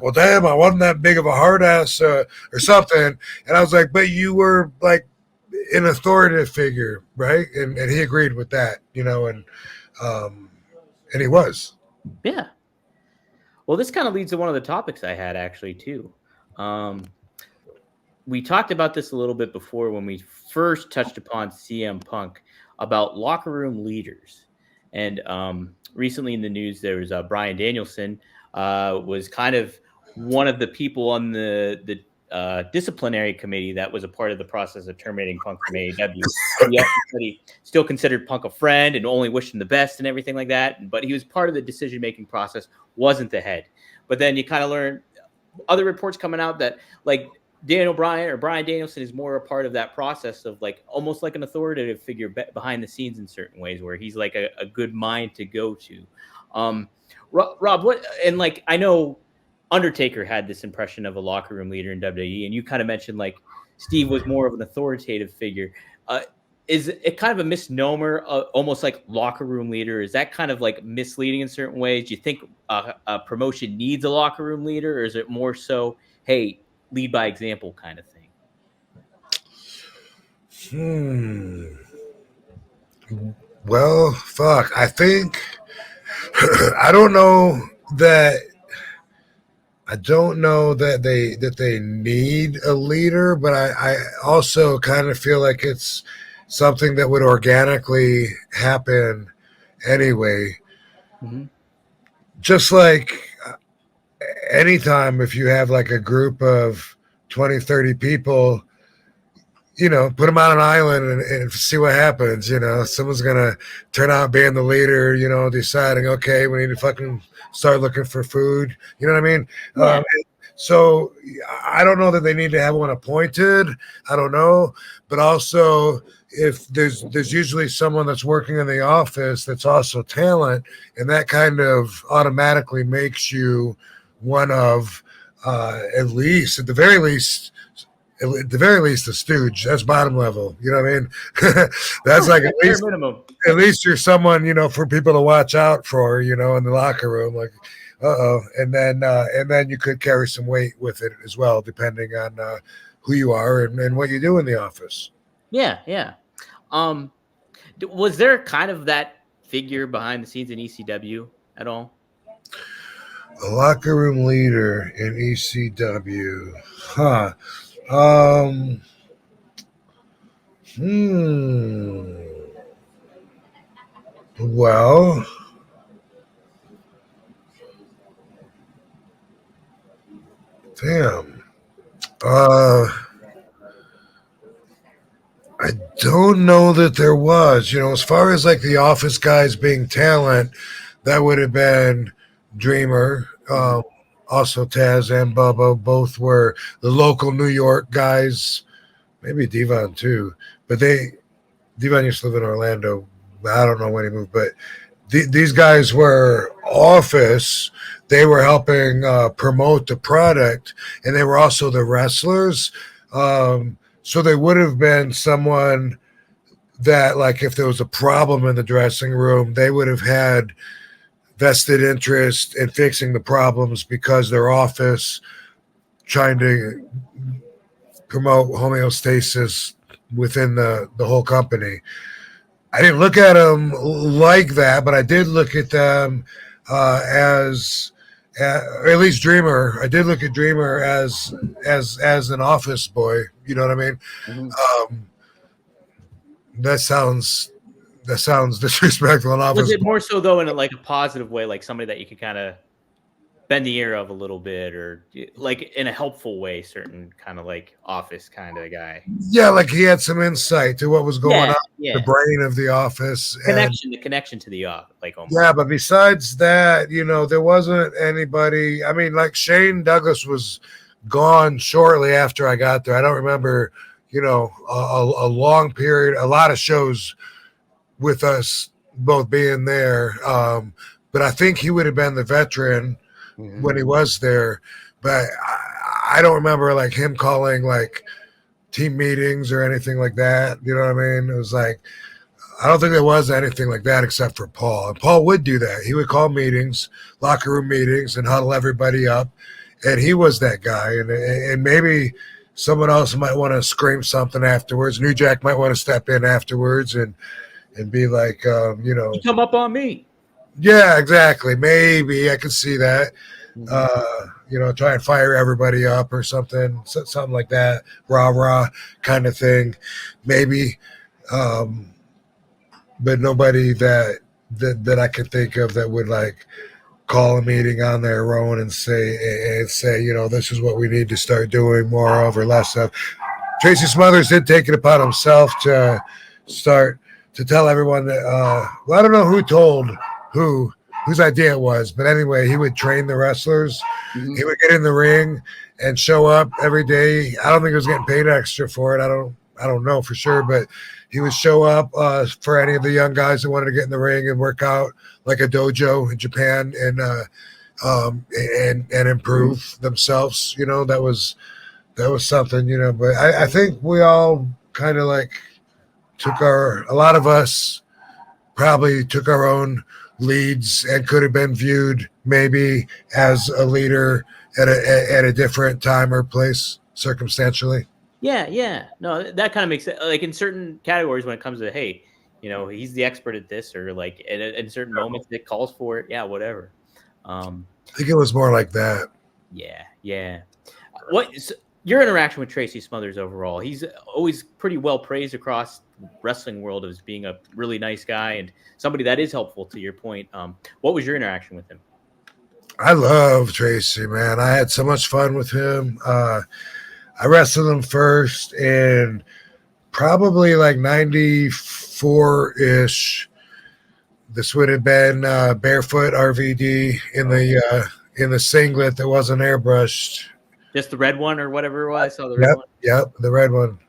well, damn, I wasn't that big of a hard ass or something, and I was like, but you were like an authoritative figure, right? And he agreed with that, and he was. Yeah. Well, this kind of leads to one of the topics I had actually too. We talked about this a little bit before when we first touched upon CM Punk about locker room leaders. And recently in the news, there was Bryan Danielson was kind of one of the people on the disciplinary committee that was a part of the process of terminating Punk from AEW. He also said he still considered Punk a friend and only wished him the best and everything like that. But he was part of the decision-making process, wasn't the head. But then you kind of learn other reports coming out that like Daniel Bryan or Bryan Danielson is more a part of that process of like almost like an authoritative figure behind the scenes in certain ways where he's like a good mind to go to. Rob, what, and like, I know Undertaker had this impression of a locker room leader in WWE, and you kind of mentioned like Steve was more of an authoritative figure. Is it kind of a misnomer, almost like locker room leader? Is that kind of like misleading in certain ways? Do you think a promotion needs a locker room leader, or is it more so, hey, lead by example kind of thing? Well, fuck. I think I don't know that they need a leader, but I also kind of feel like it's something that would organically happen anyway. Mm-hmm. Just like anytime if you have like a group of 20, 30 people, put them on an island and see what happens. Someone's going to turn out being the leader, deciding, okay, we need to fucking start looking for food. You know what I mean? Yeah. So I don't know that they need to have one appointed. I don't know. But also, if there's usually someone that's working in the office that's also talent, and that kind of automatically makes you one of at the very least, a stooge. That's bottom level. You know what I mean? That's like at least you're someone, for people to watch out for, in the locker room. Like, and then you could carry some weight with it as well, depending on who you are and what you do in the office. Yeah, yeah. Was there kind of that figure behind the scenes in ECW at all? A locker room leader in ECW, huh? Well, damn. I don't know that there was. As far as like the office guys being talent, that would have been Dreamer. Also, Taz and Bubba both were the local New York guys. Maybe Devon too, but Devon used to live in Orlando. I don't know when he moved, but these guys were office. They were helping promote the product, and they were also the wrestlers. So they would have been someone that, like, if there was a problem in the dressing room, they would have had vested interest in fixing the problems because their office trying to promote homeostasis within the whole company. I didn't look at them like that, but I did look at them or at least Dreamer. I did look at Dreamer as an office boy. You know what I mean? Mhm. That sounds disrespectful. An office Was it boy. more so though in a positive way, like somebody that you could kind of bend the ear of a little bit, or like in a helpful way, certain kind of like office kind of guy? Yeah, like he had some insight to what was going on in the Yeah. brain of the office. And The connection to the like almost. yeah, but besides that, there wasn't anybody. I mean, like Shane Douglas was gone shortly after I got there. I don't remember, a long period, a lot of shows with us both being there. But I think he would have been the veteran when he was there. But I don't remember like him calling like team meetings or anything like that. You know what I mean? It was like, I don't think there was anything like that except for Paul. And Paul would do that. He would call meetings, locker room meetings, and huddle everybody up. And he was that guy. And maybe someone else might want to scream something afterwards. New Jack might want to step in afterwards and be like, You come up on me. Yeah, exactly. Maybe I could see that. Try and fire everybody up or something like that. Rah rah kind of thing. Maybe. But nobody that I could think of that would like call a meeting on their own and say, this is what we need to start doing more of or less of. Tracy Smothers did take it upon himself to start to tell everyone that, I don't know who told whose idea it was, but anyway, he would train the wrestlers. He would get in the ring and show up every day. I don't think he was getting paid extra for it. I don't know for sure, but he would show up for any of the young guys that wanted to get in the ring and work out like a dojo in Japan and improve themselves. That was something, but I think we all kind of like a lot of us probably took our own leads and could have been viewed maybe as a leader at a different time or place circumstantially. Yeah. No, that kind of makes it like in certain categories when it comes to, hey, he's the expert at this, or like in certain moments it calls for it. Yeah, whatever. I think it was more like that. Yeah. So your interaction with Tracy Smothers overall? He's always pretty well praised across the wrestling world as being a really nice guy and somebody that is helpful, to your point. What was your interaction with him? I love Tracy, man. I had so much fun with him. I wrestled him first in probably like 94-ish. This would have been barefoot RVD in the singlet that wasn't airbrushed. Just the red one or whatever it was? I saw the red one. Yep, the red one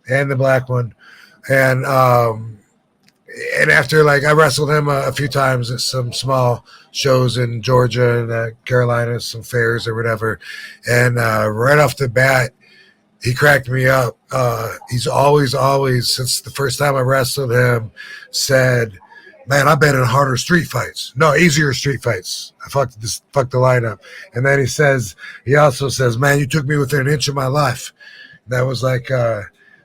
and the black one. And after, like, I wrestled him a few times at some small shows in Georgia and Carolinas, some fairs or whatever. And right off the bat, he cracked me up. He's always, since the first time I wrestled him, said, man, I've been in harder street fights. No, easier street fights. I fucked the lineup. And then he also says, man, you took me within an inch of my life. That was like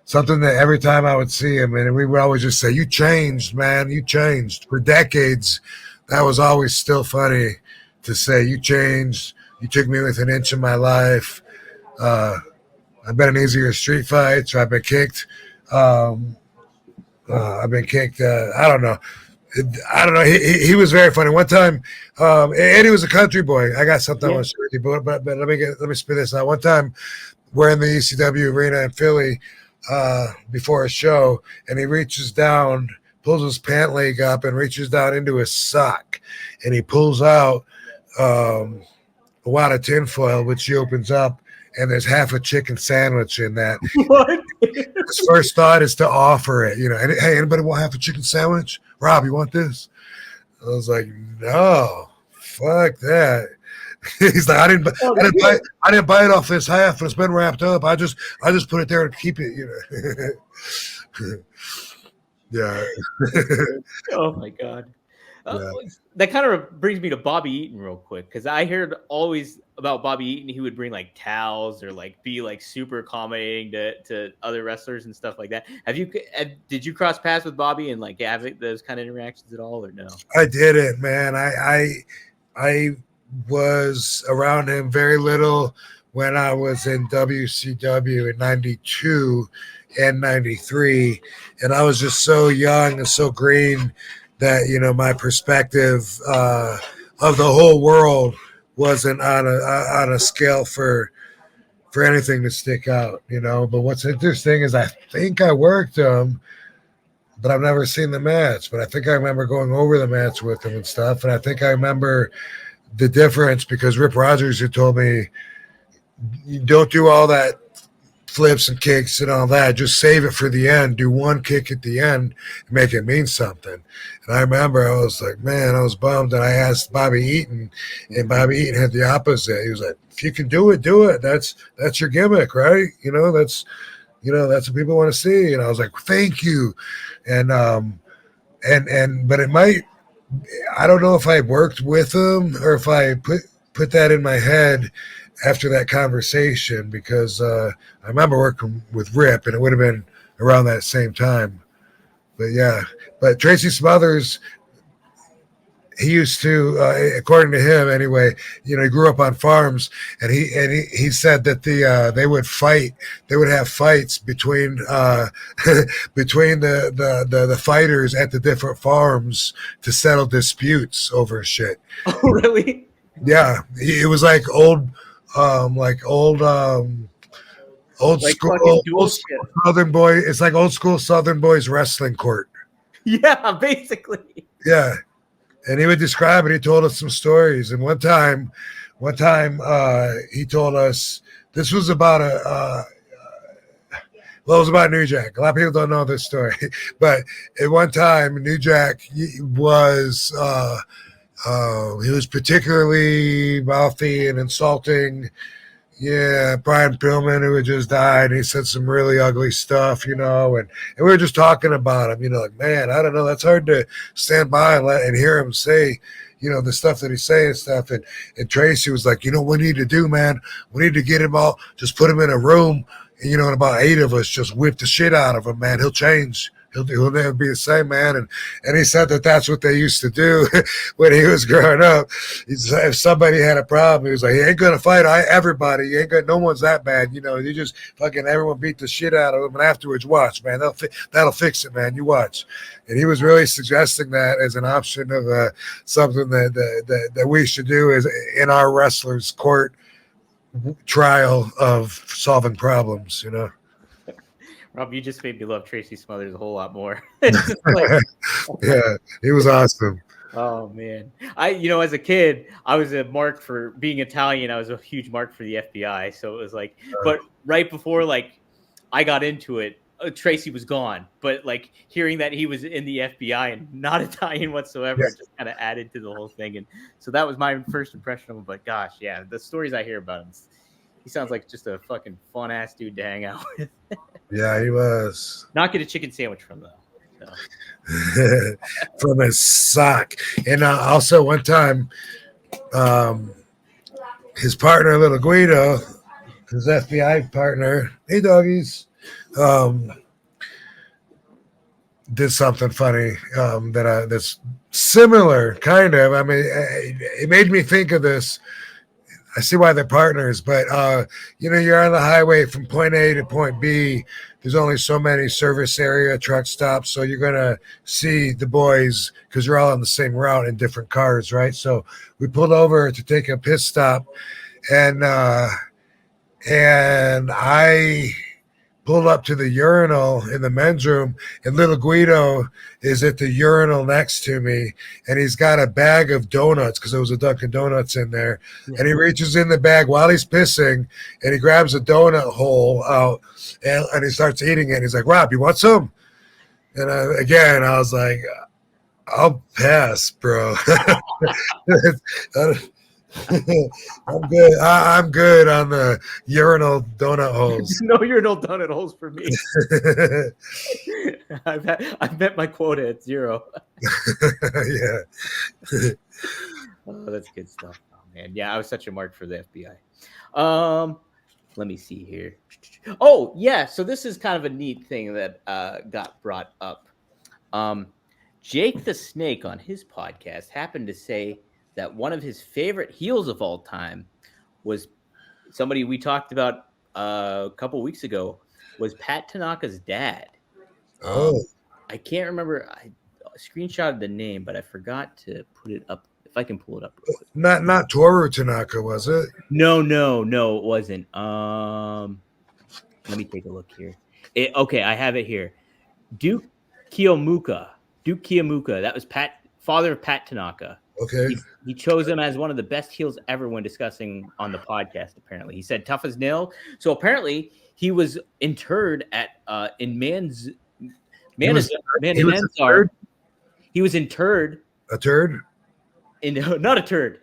something that every time I would see him, and we would always just say, you changed, man, you changed. For decades, that was always still funny to say, you changed. You took me within an inch of my life. I've been in easier street fights, or I've been kicked. I don't know. He was very funny. One time, and he was a country boy. I got something I want to share with you, but let me spit this out. One time, we're in the ECW arena in Philly before a show, and he reaches down, pulls his pant leg up, and reaches down into his sock, and he pulls out a wad of tinfoil, which she opens up, and there's half a chicken sandwich in that. What? His first thought is to offer it, hey, anybody want half a chicken sandwich? Rob, you want this? I was like, no, fuck that. He's like, I didn't buy it off this half, and it's been wrapped up. I just put it there to keep it, Yeah. Oh my god. Yeah. That kind of brings me to Bobby Eaton real quick, because I heard always about Bobby Eaton. He would bring like towels or like be like super accommodating to other wrestlers and stuff like that. Did you cross paths with Bobby and like have those kind of interactions at all, or no? I didn't, man. I was around him very little when I was in WCW in 92 and 93, and I was just so young and so green that my perspective of the whole world wasn't on a scale for anything to stick out, But what's interesting is I think I worked him, but I've never seen the match. But I think I remember going over the match with him and stuff, and I think I remember the difference because Rip Rogers had told me, you don't do all that flips and kicks and all that. Just save it for the end. Do one kick at the end and make it mean something. And I remember I was like, man, I was bummed. And I asked Bobby Eaton, and Bobby Eaton had the opposite. He was like, if you can do it, do it. That's your gimmick, right? That's what people want to see. And I was like, thank you. And but it might, I don't know if I worked with him or if I put that in my head after that conversation, because I remember working with Rip, and it would have been around that same time. But yeah, but Tracy Smothers, he used to, according to him anyway, he grew up on farms, and he said that they would fight, they would have fights between between the fighters at the different farms to settle disputes over shit. Oh, really? Yeah, it was like old Like school Southern boy. It's like old school Southern boys wrestling court. Yeah, basically. Yeah, and he would describe it. He told us some stories, and one time, he told us this was about it was about New Jack. A lot of people don't know this story, but at one time, New Jack was he was particularly mouthy and insulting. Yeah, Brian Pillman, who had just died, he said some really ugly stuff, and we were just talking about him, like, man, I don't know, that's hard to stand by and hear him say, the stuff that he's saying and stuff. And Tracy was like, what we need to do, man, we need to get him all, just put him in a room, and, and about 8 of us just whip the shit out of him, man. He'll change. He'll never be the same, man. And he said that that's what they used to do when he was growing up. He said if somebody had a problem, he was like, he ain't gonna fight everybody. You ain't gonna, no one's that bad, You just fucking everyone beat the shit out of him, and afterwards, watch, man. That'll fix it, man. You watch. And he was really suggesting that as an option of something that we should do is in our wrestlers' court trial of solving problems, Rob, you just made me love Tracy Smothers a whole lot more. Yeah, he was awesome. Oh man, as a kid, I was a mark for being Italian. I was a huge mark for the FBI. So it was like, but right before like I got into it, Tracy was gone. But like hearing that he was in the FBI and not Italian whatsoever, Yes. just kind of added to the whole thing. And so that was my first impression of him. But gosh, yeah, the stories I hear about him, he sounds like just a fucking fun ass dude to hang out with. Yeah, he was. Not get a chicken sandwich from though. So. From his sock. And also one time, his partner, Little Guido, his FBI partner, hey doggies, did something funny that's similar, kind of. I mean, it made me think of this. I see why they're partners, but you're on the highway from point A to point B. There's only so many service area truck stops, so you're gonna see the boys because you're all on the same route in different cars, right? So we pulled over to take a pit stop, and I pull up to the urinal in the men's room, and little Guido is at the urinal next to me, and he's got a bag of donuts because there was a Dunkin' Donuts in there, and he reaches in the bag while he's pissing, and he grabs a donut hole out, and he starts eating it. He's like, "Rob, you want some?" And I was like, "I'll pass, bro." I'm good. I'm good on the urinal donut holes. No urinal donut holes for me. I've met my quota at 0. Yeah. Oh, that's good stuff. Oh man, yeah, I was such a mark for the FBI. Let me see here. Oh yeah, so this is kind of a neat thing that got brought up. Jake the Snake on his podcast happened to say that one of his favorite heels of all time was somebody we talked about a couple weeks ago, was Pat Tanaka's dad. Oh, I can't remember. I screenshotted the name, but I forgot to put it up. If I can pull it up real quick. not Toru Tanaka, was it? No, it wasn't. Let me take a look here. Okay, I have it here. Duke Kiyomuka. That was father of Pat Tanaka. Okay. He chose him as one of the best heels ever when discussing on the podcast. Apparently, he said tough as nail. So apparently, he was interred at in He was interred. A turd? Not a turd.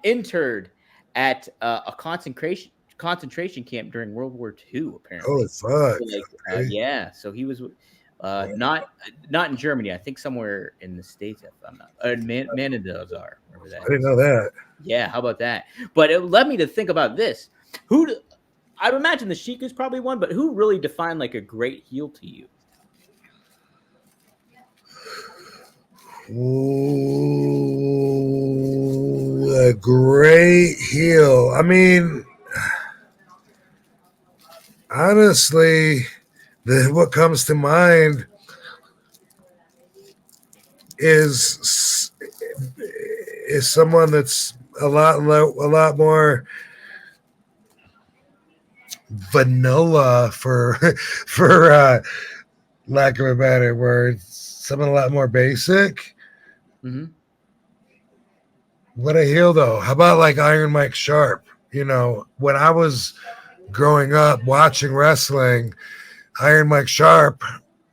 Interred at a concentration camp during World War II. Apparently. Oh fuck. So yeah. So he was. Not in Germany. I think somewhere in the States. If I'm not. Manadozar. Remember that? I didn't know that. Yeah, how about that? But it led me to think about this. I would imagine the Sheik is probably one, but who really defined like a great heel to you? Ooh, a great heel. I mean, honestly, what comes to mind is someone that's a lot more vanilla for lack of a better word, something a lot more basic. Mm-hmm. What a heel though. How about like Iron Mike Sharp? You know, when I was growing up watching wrestling, Iron Mike Sharp,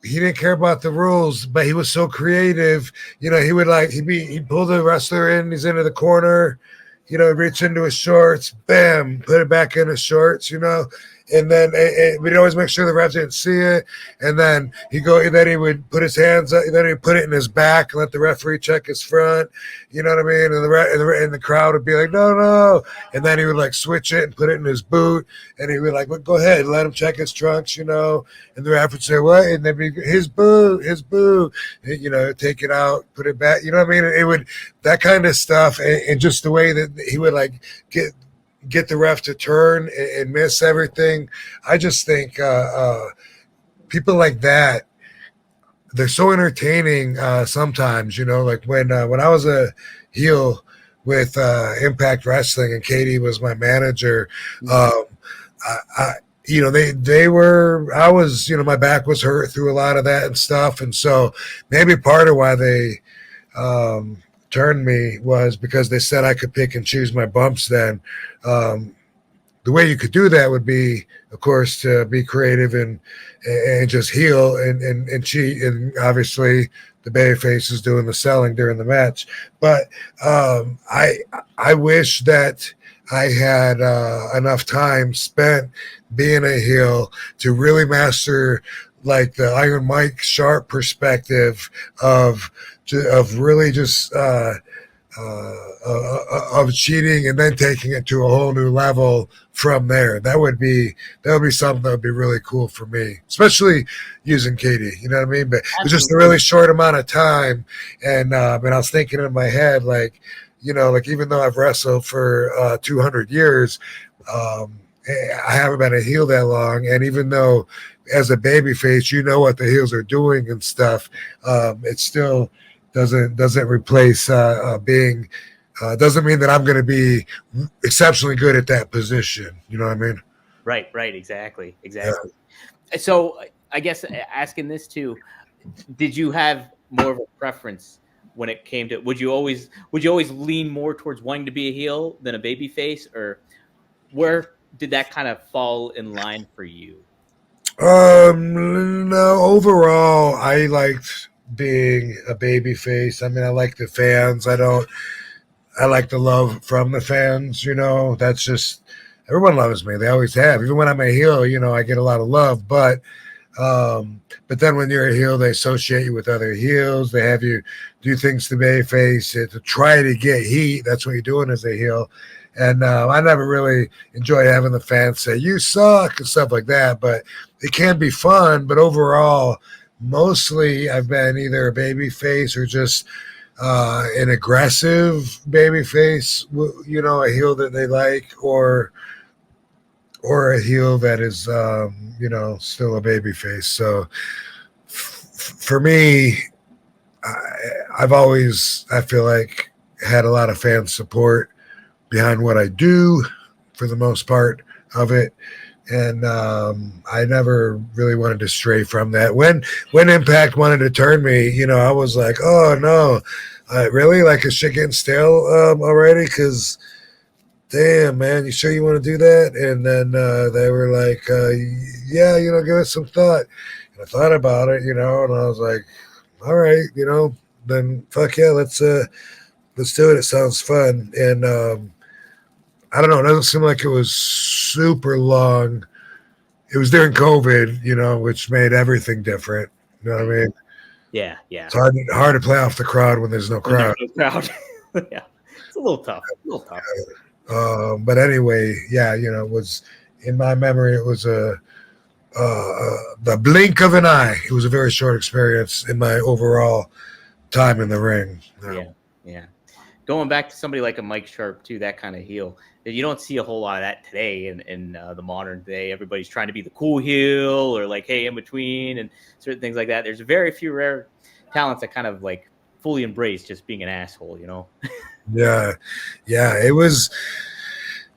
he didn't care about the rules, but he was so creative. You know, he would he'd pull the wrestler in, he's into the corner, you know, reach into his shorts, bam, put it back in his shorts, you know. And then we'd always make sure the refs didn't see it. And then he would put his hands up, and then he'd put it in his back and let the referee check his front. You know what I mean? And the crowd would be like, no. And then he would like switch it and put it in his boot. And he would like, well, go ahead, let him check his trunks, you know. And the ref would say, what? And then be his boo. And, you know, take it out, put it back. You know what I mean? It would, that kind of stuff. And just the way that he would like get the ref to turn and miss everything. I just think people like that, they're so entertaining sometimes, you know, like when I was a heel with Impact Wrestling and Katie was my manager, you know, I was, you know, my back was hurt through a lot of that and stuff. And so maybe part of why they turned me was because they said I could pick and choose my bumps then. The way you could do that would be, of course, to be creative and just heel and cheat. And obviously the babyface is doing the selling during the match. But I wish that I had enough time spent being a heel to really master like the Iron Mike Sharp perspective of really just of cheating and then taking it to a whole new level from there. That would be something that would be really cool for me, especially using Katie. You know what I mean? But it was just a really short amount of time, and I was thinking in my head, like, you know, like even though I've wrestled for 200 years, I haven't been a heel that long, and even though as a babyface, you know what the heels are doing and stuff, it still doesn't replace being. Doesn't mean that I'm going to be exceptionally good at that position. You know what I mean? Right, exactly. So I guess asking this too, did you have more of a preference when it came to would you always lean more towards wanting to be a heel than a baby face, or where did that kind of fall in line for you? No, overall, I liked being a baby face. I mean, I like the fans. I like the love from the fans, that's just, everyone loves me. They always have. Even when I'm a heel, I get a lot of love, but then when you're a heel, they associate you with other heels. They have you do things to babyface to try to get heat. That's what you're doing as a heel. And I never really enjoy having the fans say, you suck and stuff like that. But it can be fun. But overall, mostly I've been either a baby face or just an aggressive baby face, a heel that they like, or a heel that is, still a baby face. So for me, I've always, I feel like, had a lot of fan support behind what I do for the most part of it. And I never really wanted to stray from that. When Impact wanted to turn me, I was like, oh, no, really? Like, is shit getting stale already? Because damn, man, you sure you want to do that? And then they were like, yeah, give it some thought. And I thought about it, and I was like, all right, then fuck yeah, let's do it. It sounds fun. And I don't know, it doesn't seem like it was super long. It was during COVID, which made everything different. You know what I mean? Yeah. It's hard to play off the crowd when there's no crowd. Yeah, it's a little tough. But anyway, yeah, it was, in my memory, it was the blink of an eye. It was a very short experience in my overall time in the ring. Yeah. Going back to somebody like a Mike Sharp too, that kind of heel. You don't see a whole lot of that today in the modern day. Everybody's trying to be the cool heel or like, hey, in between and certain things like that. There's very few rare talents that kind of like fully embrace just being an asshole, Yeah, it was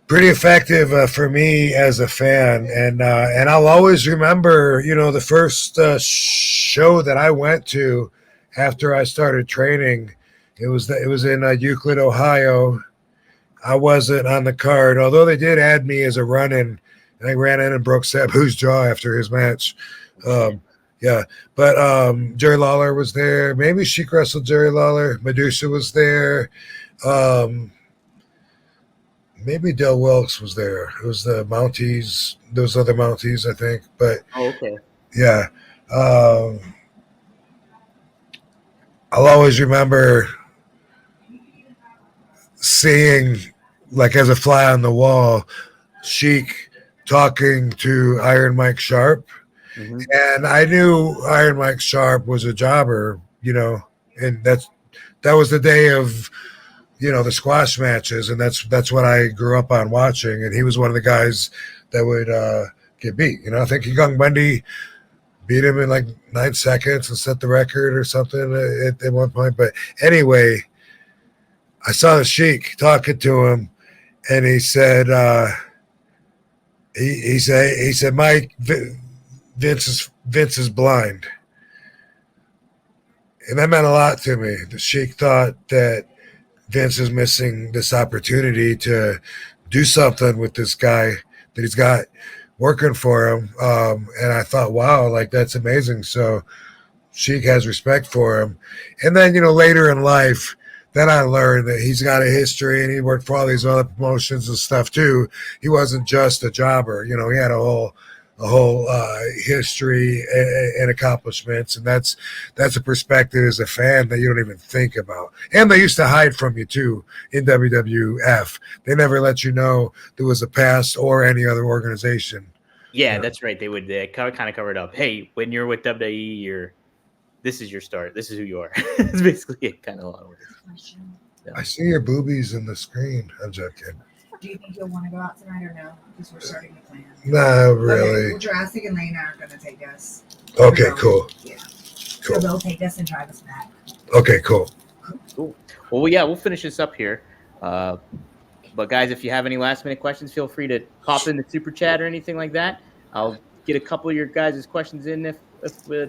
pretty effective for me as a fan, and I'll always remember, the first show that I went to after I started training. It was in Euclid, Ohio. I wasn't on the card, although they did add me as a run-in, and I ran in and broke Sabu's jaw after his match. Yeah, but Jerry Lawler was there. Maybe Sheik wrestled Jerry Lawler. Medusa was there. Maybe Del Wilkes was there. It was the Mounties, those other Mounties, I think. But okay. Yeah, I'll always remember seeing, like as a fly on the wall, Sheik talking to Iron Mike Sharp. Mm-hmm. And I knew Iron Mike Sharp was a jobber, and that was the day of, the squash matches, and that's what I grew up on watching. And he was one of the guys that would get beat. I think Young Bundy beat him in like 9 seconds and set the record or something at one point. But anyway, I saw the Sheik talking to him, and he said, he said, Mike, Vince is blind. And that meant a lot to me. The Sheik thought that Vince is missing this opportunity to do something with this guy that he's got working for him. And I thought, wow, like that's amazing. So Sheik has respect for him. And then, later in life, then I learned that he's got a history and he worked for all these other promotions and stuff too. He wasn't just a jobber. He had a whole history and accomplishments, and that's a perspective as a fan that you don't even think about. And they used to hide from you too in WWF. They never let you know there was a past or any other organization. Yeah, that's right. They would kind of cover it up. Hey, when you're with WWE, this is your start. This is who you are. It's basically kind of a lot of work. Yeah. I see your boobies in the screen. I'm joking. Do you think you'll want to go out tonight or no? Because we're starting to plan. Nah, really. Okay, well, Jurassic and Lena are going to take us. Okay, cool. Yeah. Cool. So they'll take us and drive us back. Okay, cool. Cool. Well, yeah, we'll finish this up here. But guys, if you have any last minute questions, feel free to pop in the super chat or anything like that. I'll get a couple of your guys' questions in if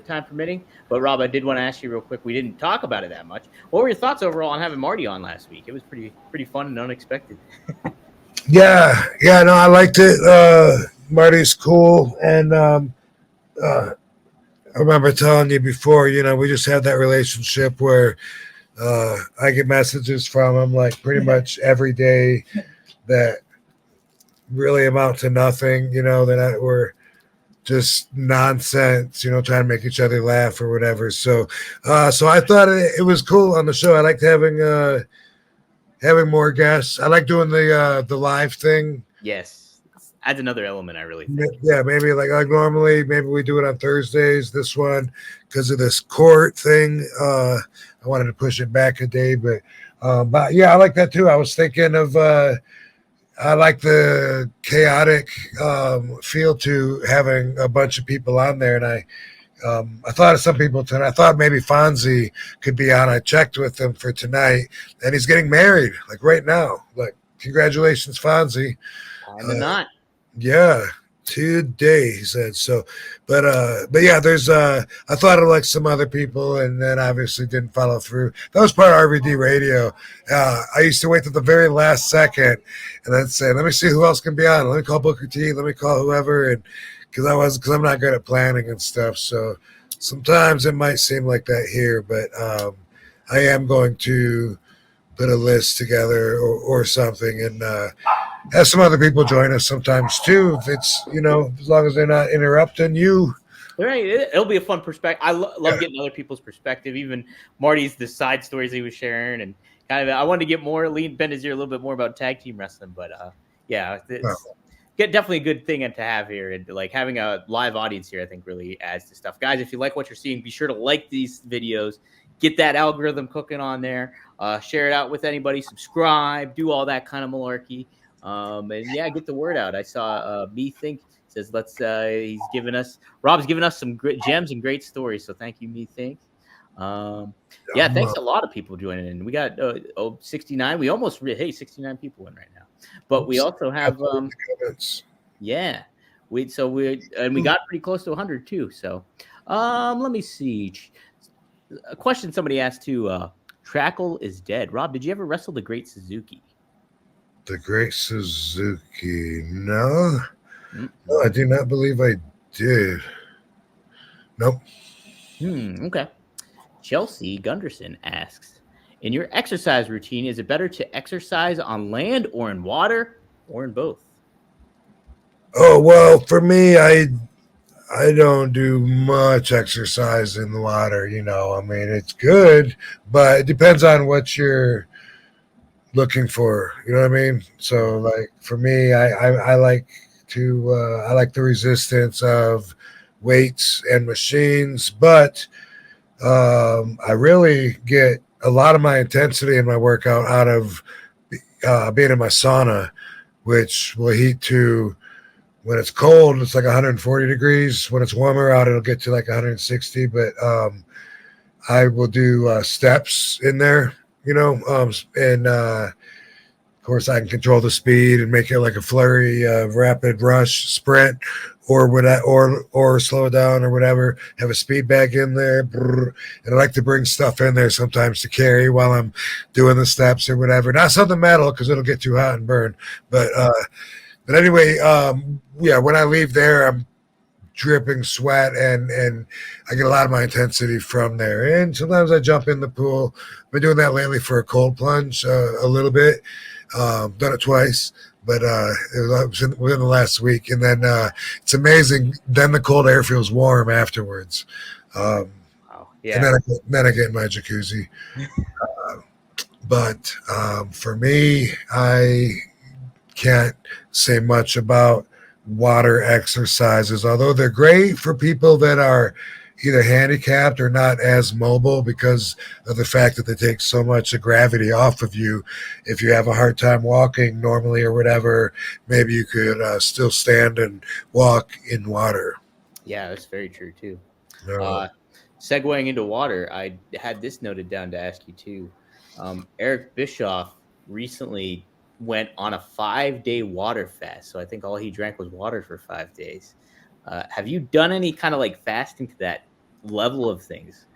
time permitting. But Rob, I did want to ask you real quick. We didn't talk about it that much. What were your thoughts overall on having Marty on last week? It was pretty fun and unexpected. Yeah, no, I liked it. Marty's cool, and I remember telling you before, we just had that relationship where I get messages from him like pretty much every day that really amount to nothing, that we're just nonsense, trying to make each other laugh or whatever. So I thought it was cool on the show. I liked having more guests. I like doing the live thing. Yes, adds another element. I really think. Yeah, maybe like normally, maybe we do it on Thursdays. This one, because of this court thing, I wanted to push it back a day, but yeah, I like that too. I was thinking of I like the chaotic feel to having a bunch of people on there, and I thought of some people tonight. I thought maybe Fonzie could be on. I checked with him for tonight, and he's getting married like right now. Like, congratulations, Fonzie. Not. Yeah, today he said so. But yeah, there's I thought of like some other people, and then obviously didn't follow through. That was part of RVD Radio. I used to wait till the very last second, and then say, "Let me see who else can be on. Let me call Booker T. Let me call whoever," and because I'm not good at planning and stuff. So sometimes it might seem like that here, but I am going to put a list together or something, and have some other people join us sometimes too. If it's as long as they're not interrupting you. Right, it'll be a fun perspective. I love getting other people's perspective. Even Marty's the side stories he was sharing, and kind of I wanted to get more bend his ear a little bit more about tag team wrestling. But yeah, it's definitely a good thing to have here, and like having a live audience here, I think really adds to stuff. Guys, if you like what you're seeing, be sure to like these videos, get that algorithm cooking on there, share it out with anybody, subscribe, do all that kind of malarkey. And yeah, get the word out. I saw Me Think says Rob's given us some great gems and great stories. So thank you, Me Think. Yeah, thanks a lot of people joining in. We got 69. We almost 69 people in right now. But we also have yeah. We got pretty close to 100 too. So let me see. A question somebody asked too. Trackle is dead. Rob, did you ever wrestle the Great Suzuki? The Great Suzuki. No, I do not believe I did. Nope. Okay. Chelsea Gunderson asks, in your exercise routine, is it better to exercise on land or in water or in both? Oh, well, for me, I don't do much exercise in the water. I mean, it's good, but it depends on what you're looking for. You know what I mean? So, like for me, I like to I like the resistance of weights and machines, but I really get a lot of my intensity in my workout out of being in my sauna, which will heat to, when it's cold, it's like 140 degrees. When it's warmer out, it'll get to like 160. But I will do steps in there, and of course I can control the speed and make it like a flurry, rapid rush sprint, or slow it down or whatever. Have a speed bag in there, and I like to bring stuff in there sometimes to carry while I'm doing the steps or whatever. Not something metal because it'll get too hot and burn. But anyway, yeah, when I leave there, I'm dripping sweat, and I get a lot of my intensity from there. And sometimes I jump in the pool. I've been doing that lately for a cold plunge a little bit. Done it twice, but it was within the last week. And then it's amazing. Then the cold air feels warm afterwards. Yeah. And then I get in my jacuzzi. But for me, I can't say much about water exercises, although they're great for people that are either handicapped or not as mobile because of the fact that they take so much gravity off of you. If you have a hard time walking normally or whatever, maybe you could still stand and walk in water. Yeah, that's very true too. Segueing into water, I had this noted down to ask you too. Eric Bischoff recently went on a 5-day water fast. So I think all he drank was water for 5 days. Have you done any kind of like fasting to that level of things?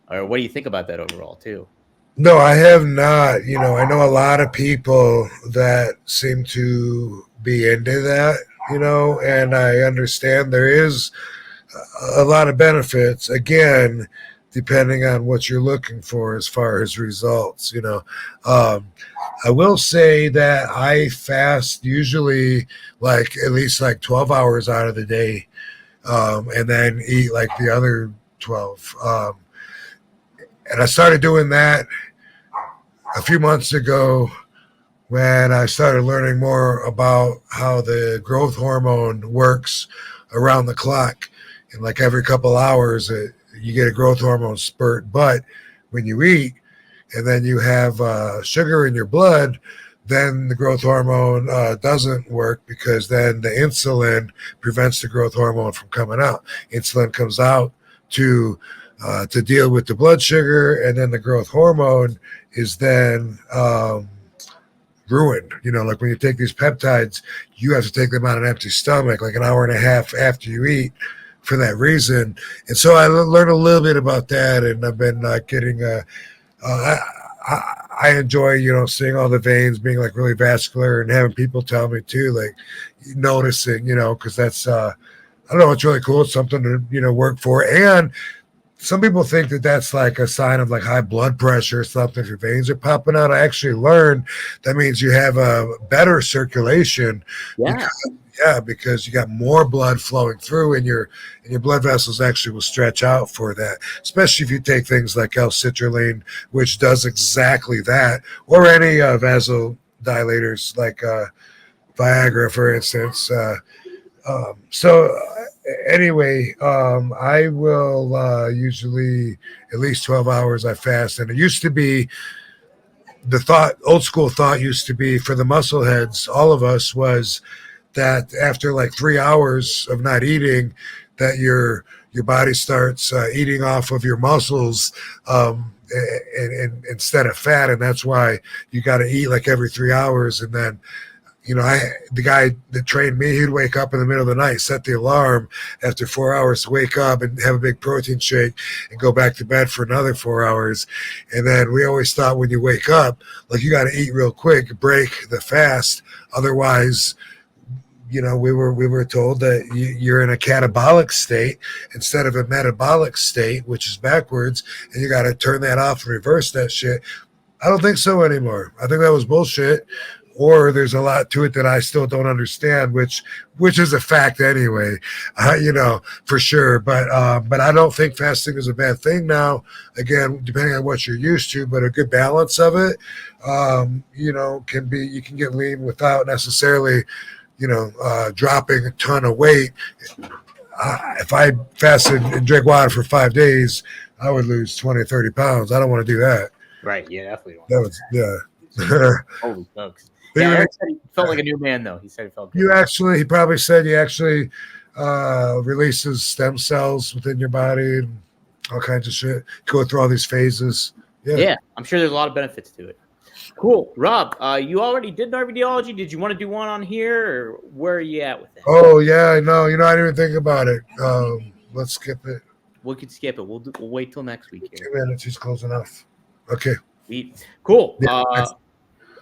Or what do you think about that overall too? No, I have not. I know a lot of people that seem to be into that, and I understand there is a lot of benefits. Again, depending on what you're looking for as far as results, I will say that I fast usually like at least like 12 hours out of the day, and then eat like the other 12. And I started doing that a few months ago when I started learning more about how the growth hormone works around the clock. And like every couple hours, you get a growth hormone spurt. But when you eat and then you have sugar in your blood, then the growth hormone doesn't work, because then the insulin prevents the growth hormone from coming out. Insulin comes out to deal with the blood sugar, and then the growth hormone is then ruined. Like when you take these peptides, you have to take them on an empty stomach, like an hour and a half after you eat, for that reason. And so I learned a little bit about that, and I've been getting I enjoy, seeing all the veins being like really vascular, and having people tell me too, like noticing, because that's I don't know, it's really cool. It's something to work for. And some people think that that's like a sign of like high blood pressure or something. If your veins are popping out, I actually learned that means you have a better circulation. Yeah. Because you got more blood flowing through, and your blood vessels actually will stretch out for that. Especially if you take things like L-citrulline, which does exactly that, or any vasodilators like Viagra, for instance. Anyway, I will usually at least 12 hours I fast. And it used to be old school thought used to be for the muscle heads, all of us, was that after like 3 hours of not eating, that your body starts eating off of your muscles, and instead of fat. And that's why you got to eat like every 3 hours. And then, the guy that trained me, he'd wake up in the middle of the night, set the alarm after 4 hours to wake up and have a big protein shake and go back to bed for another 4 hours. And then we always thought when you wake up, like you got to eat real quick, break the fast. Otherwise, we were told that you're in a catabolic state instead of a metabolic state, which is backwards, and you got to turn that off and reverse that shit. I don't think so anymore. I think that was bullshit. Or there's a lot to it that I still don't understand, which is a fact anyway, for sure. But I don't think fasting is a bad thing now. Again, depending on what you're used to, but a good balance of it, can be. You can get lean without necessarily, dropping a ton of weight. If I fasted and drank water for 5 days, I would lose 20 or 30 pounds. I don't want to do that. Right. Yeah, definitely. That was, Holy smokes. Yeah, Eric said he felt like a new man, though. He said he felt good. He probably said you actually releases stem cells within your body and all kinds of shit. Go through all these phases. Yeah, I'm sure there's a lot of benefits to it. Cool. Rob, you already did an RVDology. Did you want to do one on here, or where are you at with that? Oh, yeah, I know. I didn't even think about it. Let's skip it. We could skip it. We'll wait till next week here. 2 minutes is close enough. Okay. Cool. Yeah.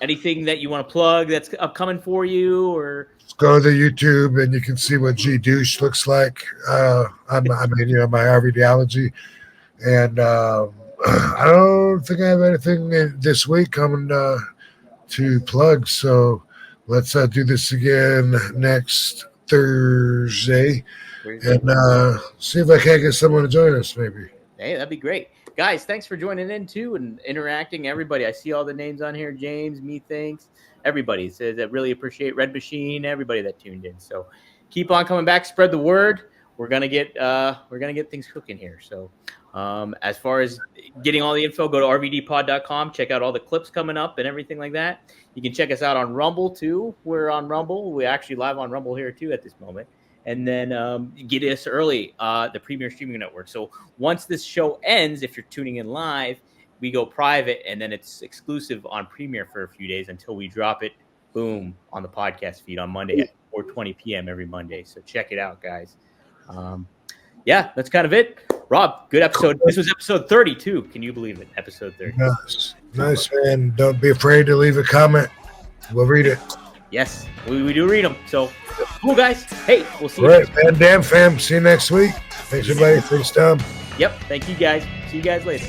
Anything that you want to plug that's upcoming for you, or just go to YouTube and you can see what G douche looks like. My RVDology, and I don't think I have anything this week coming to plug. So let's do this again next Thursday, and see if I can't get someone to join us. Maybe. Hey, that'd be great. Guys, thanks for joining in too and interacting. Everybody, I see all the names on here. James, thanks. Everybody says I really appreciate Red Machine. Everybody that tuned in. So keep on coming back. Spread the word. We're gonna get things cooking here. So as far as getting all the info, go to rvdpod.com. Check out all the clips coming up and everything like that. You can check us out on Rumble too. We're on Rumble. We're actually live on Rumble here too at this moment. And then get us early, the Premier Streaming Network. So once this show ends, if you're tuning in live, we go private, and then it's exclusive on Premier for a few days until we drop it boom, on the podcast feed on Monday at 4:20 p.m. every Monday. So check it out, guys. Yeah, that's kind of it. Rob, good episode. This was episode 32. Can you believe it? Episode 30. Nice, man. Don't be afraid to leave a comment. We'll read it. Yes, we do read them. So cool, guys. Hey, we'll see All you. right, Van Dam fam. See you next week. Thanks, everybody. Thanks, Tom. Yep. Thank you, guys. See you guys later.